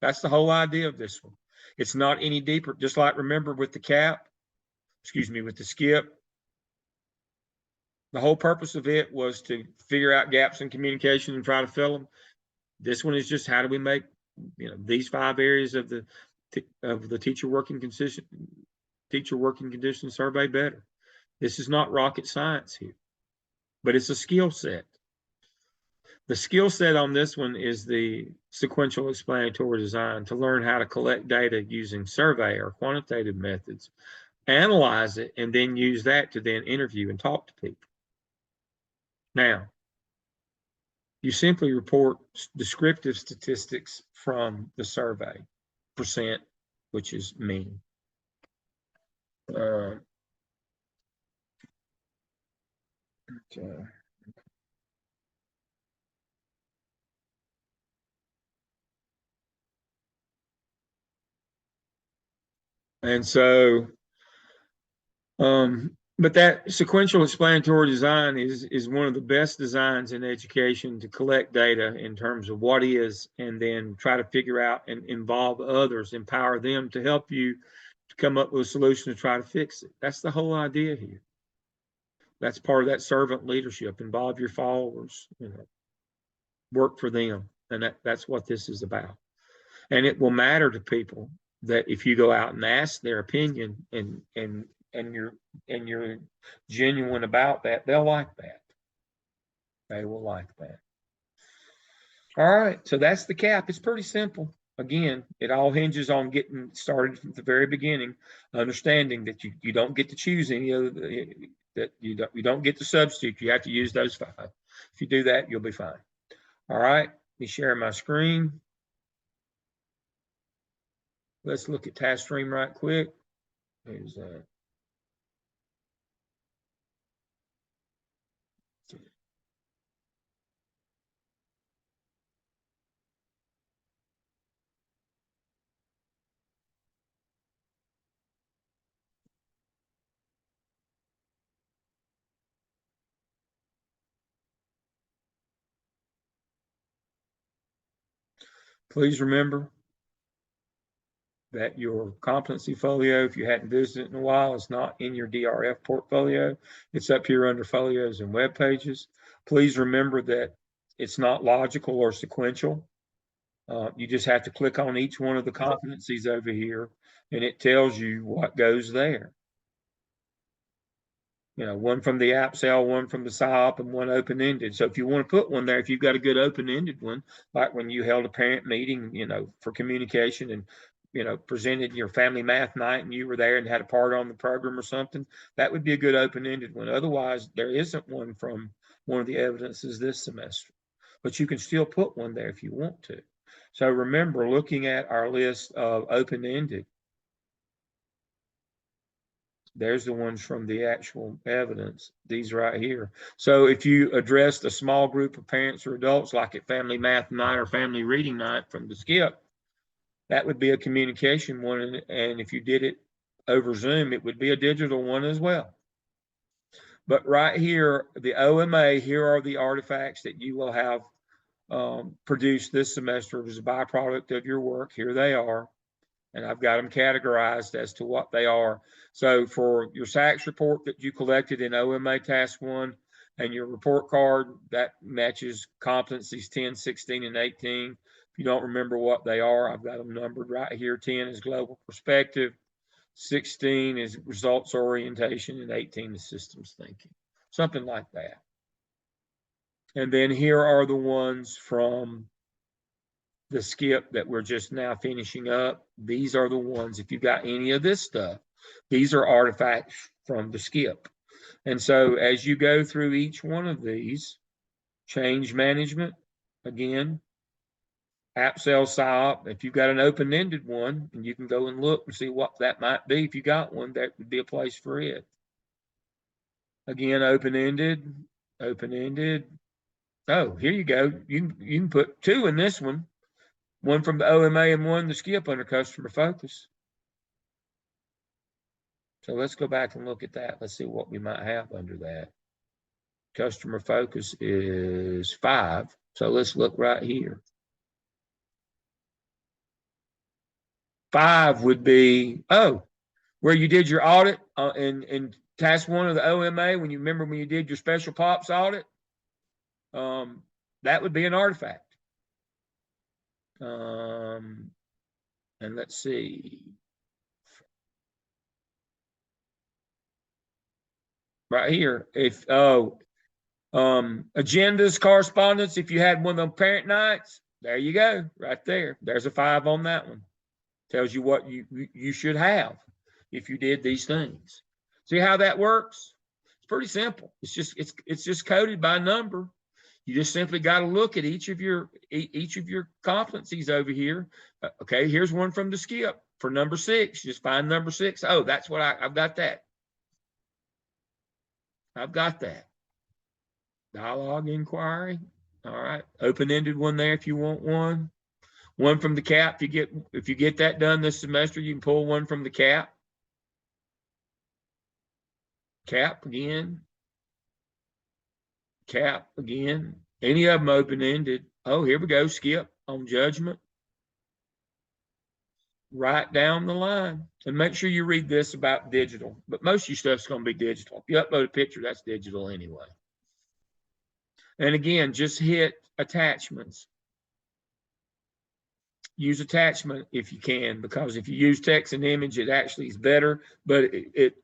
Speaker 1: That's the whole idea of this one. It's not any deeper. Just like, remember, with the with the SCIP, the whole purpose of it was to figure out gaps in communication and try to fill them. This one is just, how do we make these 5 areas of the teacher working condition survey better? This is not rocket science here, but it's a skill set. The skill set on this one is the sequential explanatory design, to learn how to collect data using survey or quantitative methods, analyze it, and then use that to then interview and talk to people. Now, you simply report descriptive statistics from the survey, percent, which is mean. Okay. And so, but that sequential explanatory design is one of the best designs in education to collect data in terms of what is, and then try to figure out and involve others, empower them to help you to come up with a solution to try to fix it. That's the whole idea here. That's part of that servant leadership. Involve your followers, work for them. And that's what this is about. And it will matter to people that if you go out and ask their opinion and you're genuine about that, they'll like that. They will like that. All right, so that's the cap. It's pretty simple. Again, it all hinges on getting started from the very beginning, understanding that you don't get to choose any of that you don't get to substitute. You have to use those 5. If you do that, you'll be fine. All right, let me share my screen. Let's look at task stream right quick. There's that. Please remember that your competency folio, if you hadn't visited in a while, is not in your DRF portfolio. It's up here under folios and web pages. Please remember that it's not logical or sequential. You just have to click on each one of the competencies over here, and it tells you what goes there. You know, one from the app sale, one from the SIOP, and one open-ended. So if you want to put one there, if you've got a good open-ended one, like when you held a parent meeting, you know, for communication and, you know, presented your family math night and you were there and had a part on the program or something, that would be a good open-ended one. Otherwise, there isn't one from one of the evidences this semester, but you can still put one there if you want to. So remember, looking at our list of open-ended, there's the ones from the actual evidence, these right here. So if you addressed a small group of parents or adults, like at family math night or family reading night from the skip, that would be a communication one. And if you did it over Zoom, it would be a digital one as well. But right here, the OMA, here are the artifacts that you will have produced this semester as a byproduct of your work. Here they are. And I've got them categorized as to what they are. So for your SACS report that you collected in OMA Task 1 and your report card, that matches competencies 10, 16, and 18. If you don't remember what they are, I've got them numbered right here. 10 is global perspective, 16 is results orientation, and 18 is systems thinking, something like that. And then here are the ones from the skip that we're just now finishing up. These are the ones, if you've got any of this stuff, these are artifacts from the skip. And so as you go through each one of these, change management, again, app sales SIOP, if you've got an open-ended one, and you can go and look and see what that might be. If you got one, that would be a place for it. Again, open-ended, open-ended. Oh, here you go. You can put 2 in this one. One from the OMA and one the skip under customer focus. So let's go back and look at that. Let's see what we might have under that. Customer focus is 5. So let's look right here. 5 would be, where you did your audit in task 1 of the OMA, when you remember when you did your special POPs audit, that would be an artifact. And let's see. Right here, if agendas, correspondence, if you had one of them parent nights, there you go, right there. There's a 5 on that one. Tells you what you should have if you did these things. See how that works? It's pretty simple. It's just coded by number. You just simply got to look at each of your competencies over here. Okay, here's one from the skip for number 6. Just find number 6. Oh, that's what I've got that. I've got that. Dialogue inquiry. All right. Open-ended one there if you want one. One from the CAP. If you get that done this semester, you can pull one from the CAP. CAP again. CAP again. Any of them open-ended. Oh, here we go. Skip on judgment. Right down the line. And make sure you read this about digital. But most of your stuff's going to be digital. If you upload a picture, that's digital anyway. And again, just hit attachments. Use attachment if you can, because if you use text and image, it actually is better, but it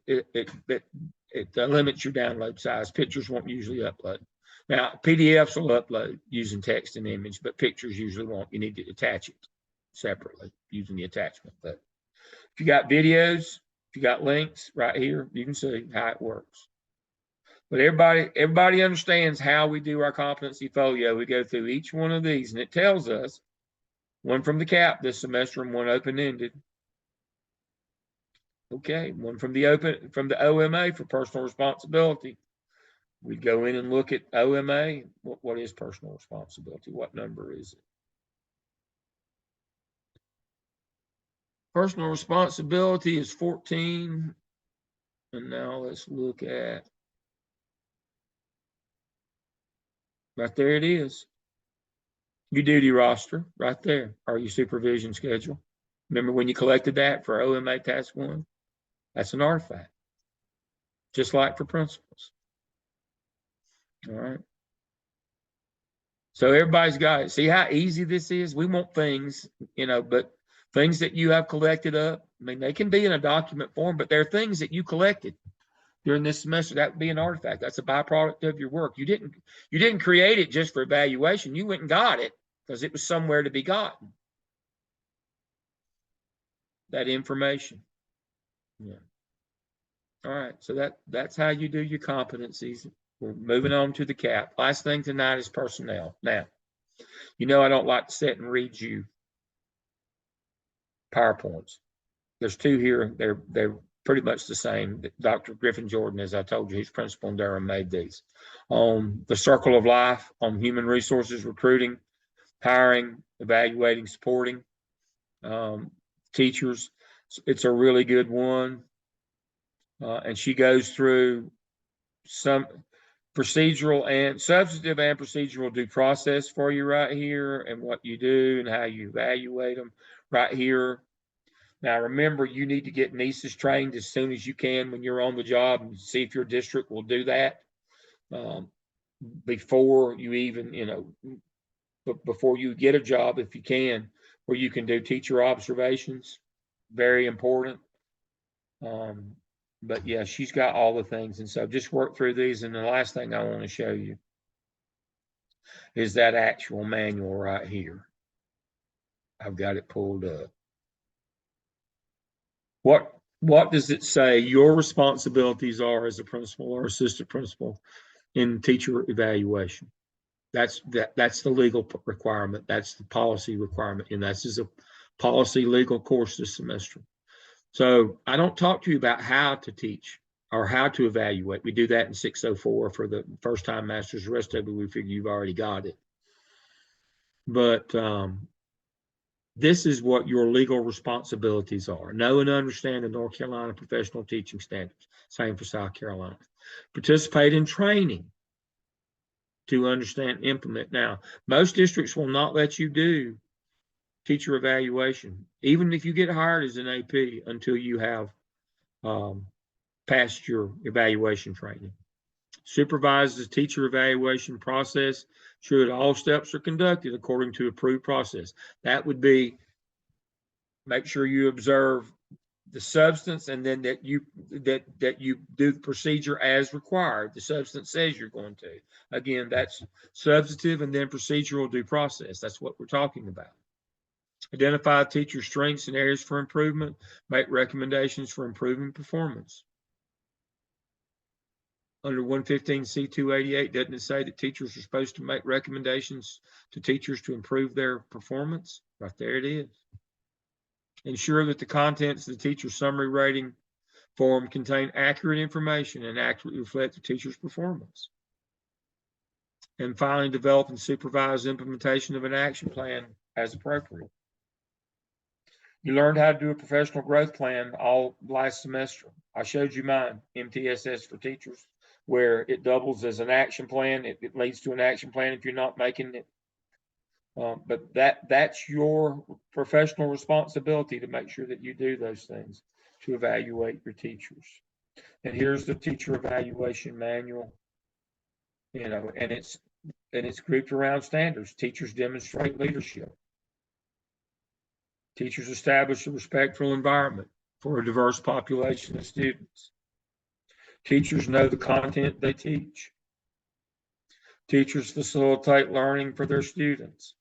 Speaker 1: limits your download size. Pictures won't usually upload. Now, PDFs will upload using text and image, but pictures usually won't. You need to attach it separately using the attachment. But if you got videos, if you got links right here, you can see how it works. But everybody understands how we do our competency folio. We go through each one of these, and it tells us one from the CAP this semester and one open-ended. Okay, one from the OMA for personal responsibility. We go in and look at OMA. What is personal responsibility? What number is it? Personal responsibility is 14. And now let's look at, right there it is. Your duty roster, right there, or your supervision schedule. Remember when you collected that for OMA Task 1? That's an artifact. Just like for principals. All right. So everybody's got it. See how easy this is? We want things, but things that you have collected up. I mean, they can be in a document form, but they're things that you collected during this semester. That would be an artifact. That's a byproduct of your work. You didn't create it just for evaluation. You went and got it because it was somewhere to be gotten. That information. Yeah. All right. So that's how you do your competencies. We're moving on to the CAP. Last thing tonight is personnel. Now, I don't like to sit and read you PowerPoints. There's two here. They're pretty much the same. Dr. Griffin Jordan, as I told you, he's principal in Durham, made these. On the circle of life, on human resources, recruiting, hiring, evaluating, supporting teachers. It's a really good one. And she goes through some procedural and substantive and procedural due process for you right here, and what you do and how you evaluate them right here. Now, remember, you need to get NESAs trained as soon as you can when you're on the job, and see if your district will do that before you even, before you get a job, if you can, where you can do teacher observations. Very important. But yeah, she's got all the things. And so just work through these. And the last thing I want to show you is that actual manual right here. I've got it pulled up. What does it say your responsibilities are as a principal or assistant principal in teacher evaluation? That's the legal requirement. That's the policy requirement. And this is a policy legal course this semester. So I don't talk to you about how to teach or how to evaluate. We do that in 604 for the first time masters. The rest of it, we figure you've already got it. But this is what your legal responsibilities are. Know and understand the North Carolina professional teaching standards. Same for South Carolina. Participate in training to understand and implement. Now, most districts will not let you do teacher evaluation, even if you get hired as an AP, until you have passed your evaluation training. Supervise the teacher evaluation process, sure that all steps are conducted according to approved process. That would be, make sure you observe the substance, and then that you do the procedure as required. The substance says you're going to. Again, that's substantive and then procedural due process. That's what we're talking about. Identify teacher strengths and areas for improvement. Make recommendations for improving performance. Under 115C288, doesn't it say that teachers are supposed to make recommendations to teachers to improve their performance? Right there it is. Ensure that the contents of the teacher summary rating form contain accurate information and accurately reflect the teacher's performance. And finally, develop and supervise implementation of an action plan as appropriate. You learned how to do a professional growth plan all last semester. I showed you mine, MTSS for teachers, where it doubles as an action plan. It leads to an action plan if you're not making it. But that's your professional responsibility to make sure that you do those things to evaluate your teachers. And here's the teacher evaluation manual, and it's grouped around standards. Teachers demonstrate leadership. Teachers establish a respectful environment for a diverse population of students. Teachers know the content they teach. Teachers facilitate learning for their students.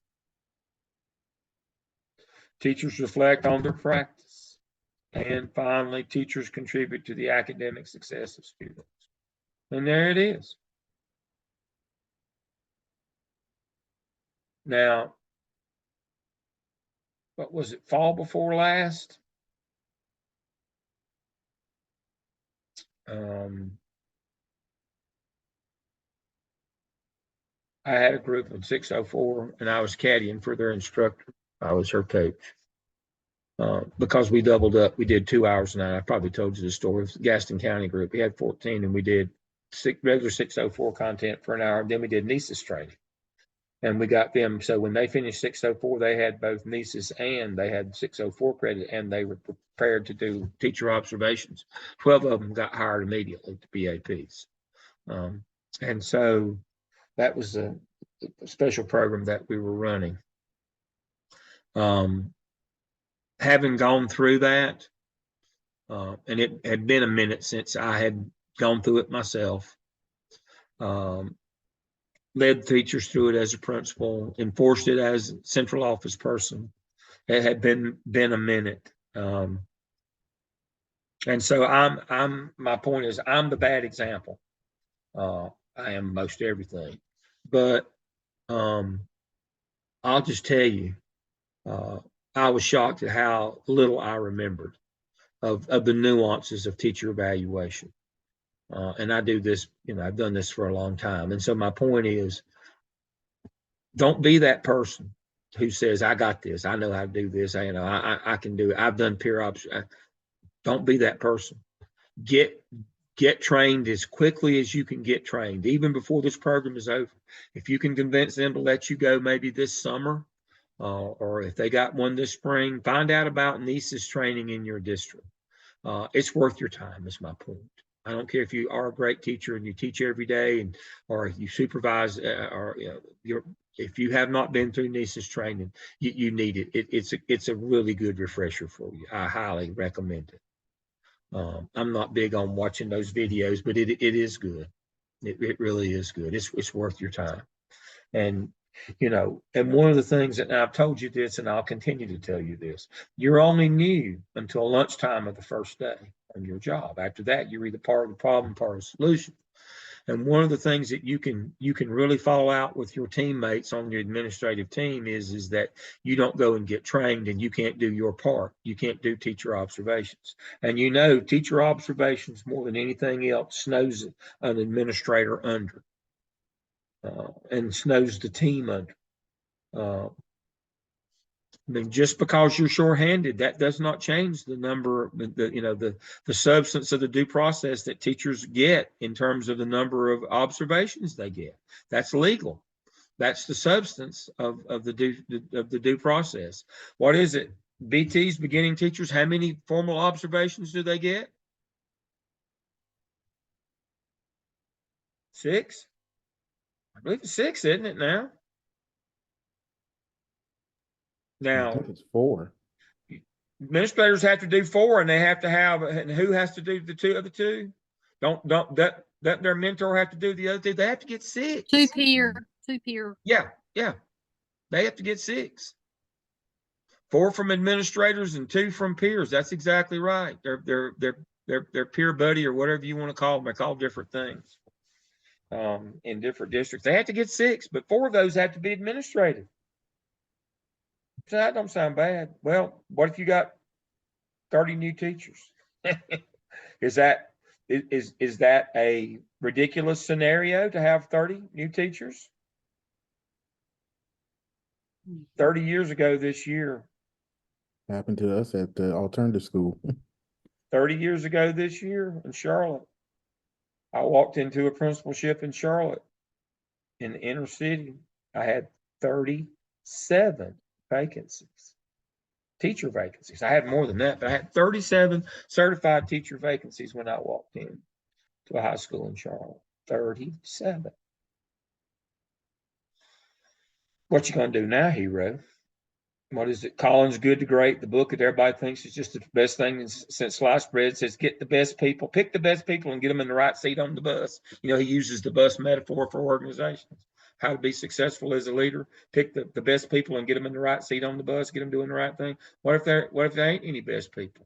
Speaker 1: Teachers reflect on their practice. And finally, teachers contribute to the academic success of students. And there it is. Now, what was it, fall before last? I had a group of 604 and I was caddying for their instructor. I was her coach. Because we doubled up, we did 2 hours a night. I probably told you the story of the Gaston County group. We had 14 and we did regular 604 content for an hour. And then we did NESIS training. And we got them. So when they finished 604, they had both NESIS and they had 604 credit and they were prepared to do teacher observations. 12 of them got hired immediately to BAPs. And so that was a special program that we were running. Having gone through that, and it had been a minute since I had gone through it myself, led teachers through it as a principal, enforced it as a central office person. It had been a minute. And so my point is I'm the bad example. I am most everything, but I'll just tell you, I was shocked at how little I remembered of the nuances of teacher evaluation. And I do this, I've done this for a long time. And so my point is, don't be that person who says, I got this. I know how to do this. I can do it. I've done peer ops. Don't be that person. Get trained as quickly as you can get trained, even before this program is over. If you can convince them to let you go maybe this summer, or if they got one this spring, find out about NESIS training in your district. It's worth your time, is my point. I don't care if you are a great teacher and you teach every day, or you supervise, or if you have not been through NESIS training, you need it. It's a really good refresher for you. I highly recommend it. I'm not big on watching those videos, but it is good. It really is good. It's worth your time. And and one of the things that I've told you this, and I'll continue to tell you this, you're only new until lunchtime of the first day on your job. After that, you're either part of the problem, part of the solution. And one of the things that you can really follow out with your teammates on your administrative team is that you don't go and get trained and you can't do your part. You can't do teacher observations. And teacher observations more than anything else snows an administrator under. And snows the team under. I mean, just because you're shorthanded, that does not change the number, the substance of the due process that teachers get in terms of the number of observations they get. That's legal. That's the substance of the due process. What is it? BTs, beginning teachers, how many formal observations do they get? 6? I believe it's 6, isn't it now?
Speaker 7: I think it's 4.
Speaker 1: Administrators have to do 4, and they have to have. And who has to do the 2 of the 2? Don't their mentor have to do the other 2? They have to get 6.
Speaker 2: 2 peer.
Speaker 1: Yeah, they have to get 6. 4 from administrators and 2 from peers. That's exactly right. They're peer buddy or whatever you want to call them. They're called different things. In different districts, they have to get 6, but 4 of those have to be administrative. So that don't sound bad. Well, what if you got 30 new teachers? Is that a ridiculous scenario to have 30 new teachers? 30 years ago this year.
Speaker 7: Happened to us at the alternative school.
Speaker 1: 30 years ago this year in Charlotte. I walked into a principalship in Charlotte in the inner city. I had 37 vacancies, teacher vacancies. I had more than that, but I had 37 certified teacher vacancies when I walked in to a high school in Charlotte. 37. What you gonna do now, hero? What is it? Collins Good to Great, the book that everybody thinks is just the best thing since sliced bread, says get the best people, pick the best people and get them in the right seat on the bus. He uses the bus metaphor for organizations. how to be successful as a leader, pick the best people and get them in the right seat on the bus, get them doing the right thing. What if there ain't any best people?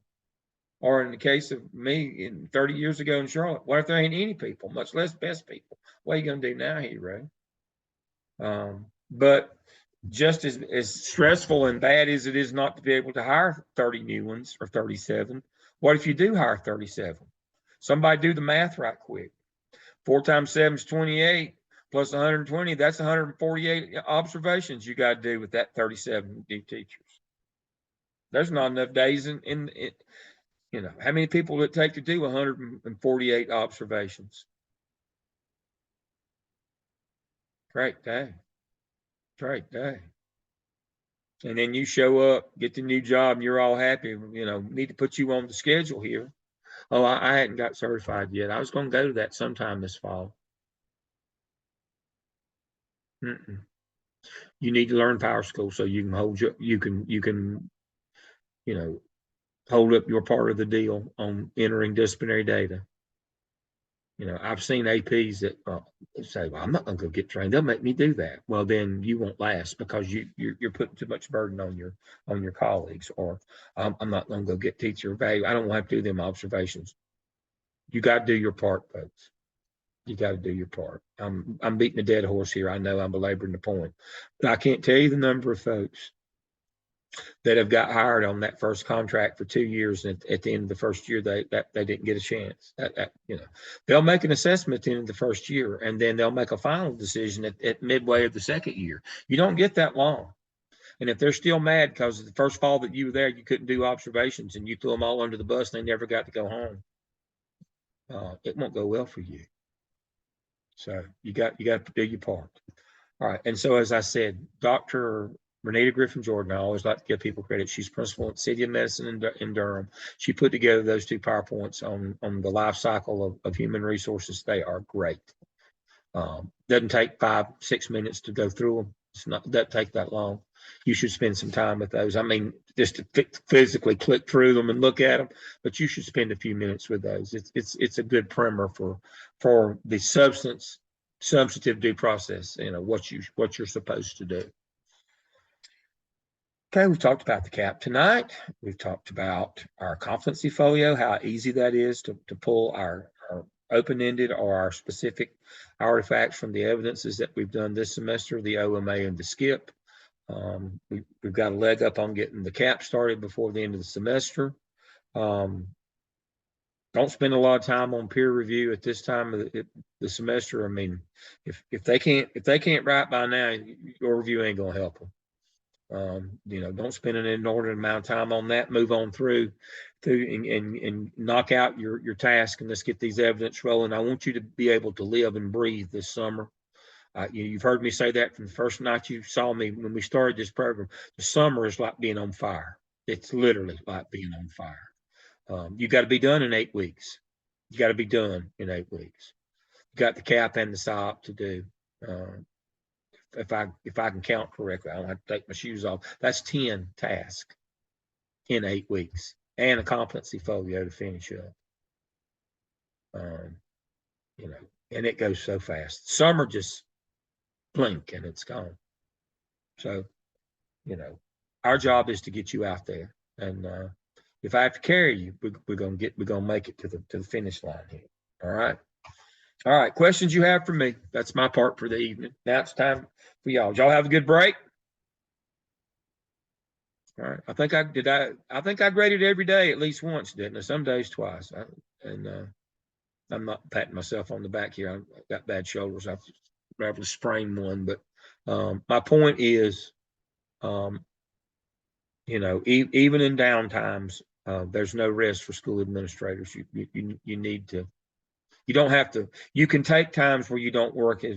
Speaker 1: Or in the case of me in 30 years ago in Charlotte, what if there ain't any people, much less best people? What are you going to do now, hero? But just as stressful and bad as it is not to be able to hire 30 new ones or 37, what if you do hire 37? Somebody do the math right quick. 4 times 7 is 28 plus 120. That's 148 observations you got to do with that 37 new teachers. There's not enough days in it. You know, how many people would it take to do 148 observations? Great day. Great day. And then you show up, get the new job, and you're all happy. You know, need to put you on the schedule here. Oh, I hadn't got certified yet. I was going to go to that sometime this fall. You need to learn Power School so you can hold you can hold up your part of the deal on entering disciplinary data. You know, I've seen APs that say, "Well, I'm not going to go get trained. They'll make me do that." Well, then you won't last because you're putting too much burden on your colleagues. Or I'm not going to go get teacher value. I don't have to do them observations. You got to do your part, folks. You got to do your part. I'm beating a dead horse here. I know I'm belaboring the point, but I can't tell you the number of folks that have got hired on that first contract for 2 years, and at the end of the first year, they didn't get a chance. They'll make an assessment at the end of the first year, and then they'll make a final decision at midway of the second year. You don't get that long. And if they're still mad because the first fall that you were there, you couldn't do observations and you threw them all under the bus and they never got to go home, it won't go well for you. So you got to do your part. All right. And so, as I said, Dr. Renita Griffin Jordan, I always like to give people credit. She's principal at City of Medicine in Durham. She put together those 2 PowerPoints on the life cycle of human resources. They are great. Doesn't take 5-6 minutes to go through them. Doesn't take that long. You should spend some time with those. I mean, just to physically click through them and look at them, but you should spend a few minutes with those. It's a good primer for the substantive due process. You know what you're supposed to do. Okay, we've talked about the CAP tonight. We've talked about our competency folio, how easy that is to pull our open-ended or our specific artifacts from the evidences that we've done this semester, the OMA and the SCIP. We've got a leg up on getting the CAP started before the end of the semester. Don't spend a lot of time on peer review at this time of the semester. I mean, if they can't write by now, your review ain't gonna help them. Don't spend an inordinate amount of time on that. Move on through and knock out your task, and let's get these evidence rolling. I want you to be able to live and breathe this summer. You've heard me say that from the first night you saw me when we started this program. The summer is like being on fire. It's literally like being on fire. You got to be done in 8 weeks. You got to be done in 8 weeks. You got the CAP and the SIOP to do. If I can count correctly, I don't have to take my shoes off. That's 10 tasks in 8 weeks, and a competency folio to finish up. And it goes so fast. Summer just blink and it's gone. So, our job is to get you out there, and if I have to carry you, we're gonna make it to the finish line here. All right. All right, questions you have for me? That's my part for the evening. Now it's time for y'all. Y'all have a good break. All right. I think I graded every day at least once, didn't I? Some days twice. I'm not patting myself on the back here. I've got bad shoulders. I've rather sprained one, but my point is, even in down times, there's no rest for school administrators. You need to. You don't have to. You can take times where you don't work as,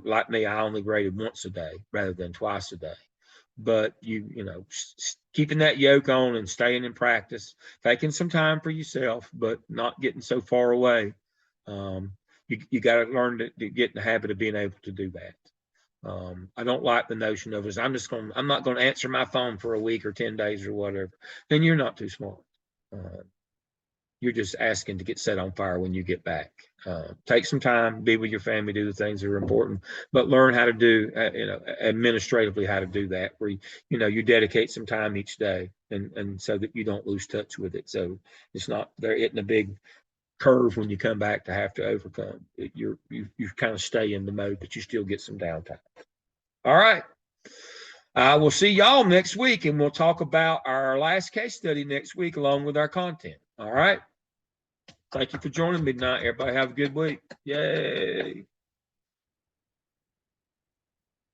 Speaker 1: like me, I only graded once a day rather than twice a day. But keeping that yoke on and staying in practice, taking some time for yourself, but not getting so far away. You got to learn to get in the habit of being able to do that. I don't like the notion of I'm not going to answer my phone for a week or 10 days or whatever. Then you're not too smart. you're just asking to get set on fire when you get back. Take some time, be with your family, do the things that are important, but learn how to do, administratively how to do that, where you dedicate some time each day, and so that you don't lose touch with it. So it's not they're hitting a big curve when you come back to have to overcome. You kind of stay in the mode, but you still get some downtime. All right. I will see y'all next week, and we'll talk about our last case study next week along with our content. All right. Thank you for joining me tonight. Everybody have a good week. Yay.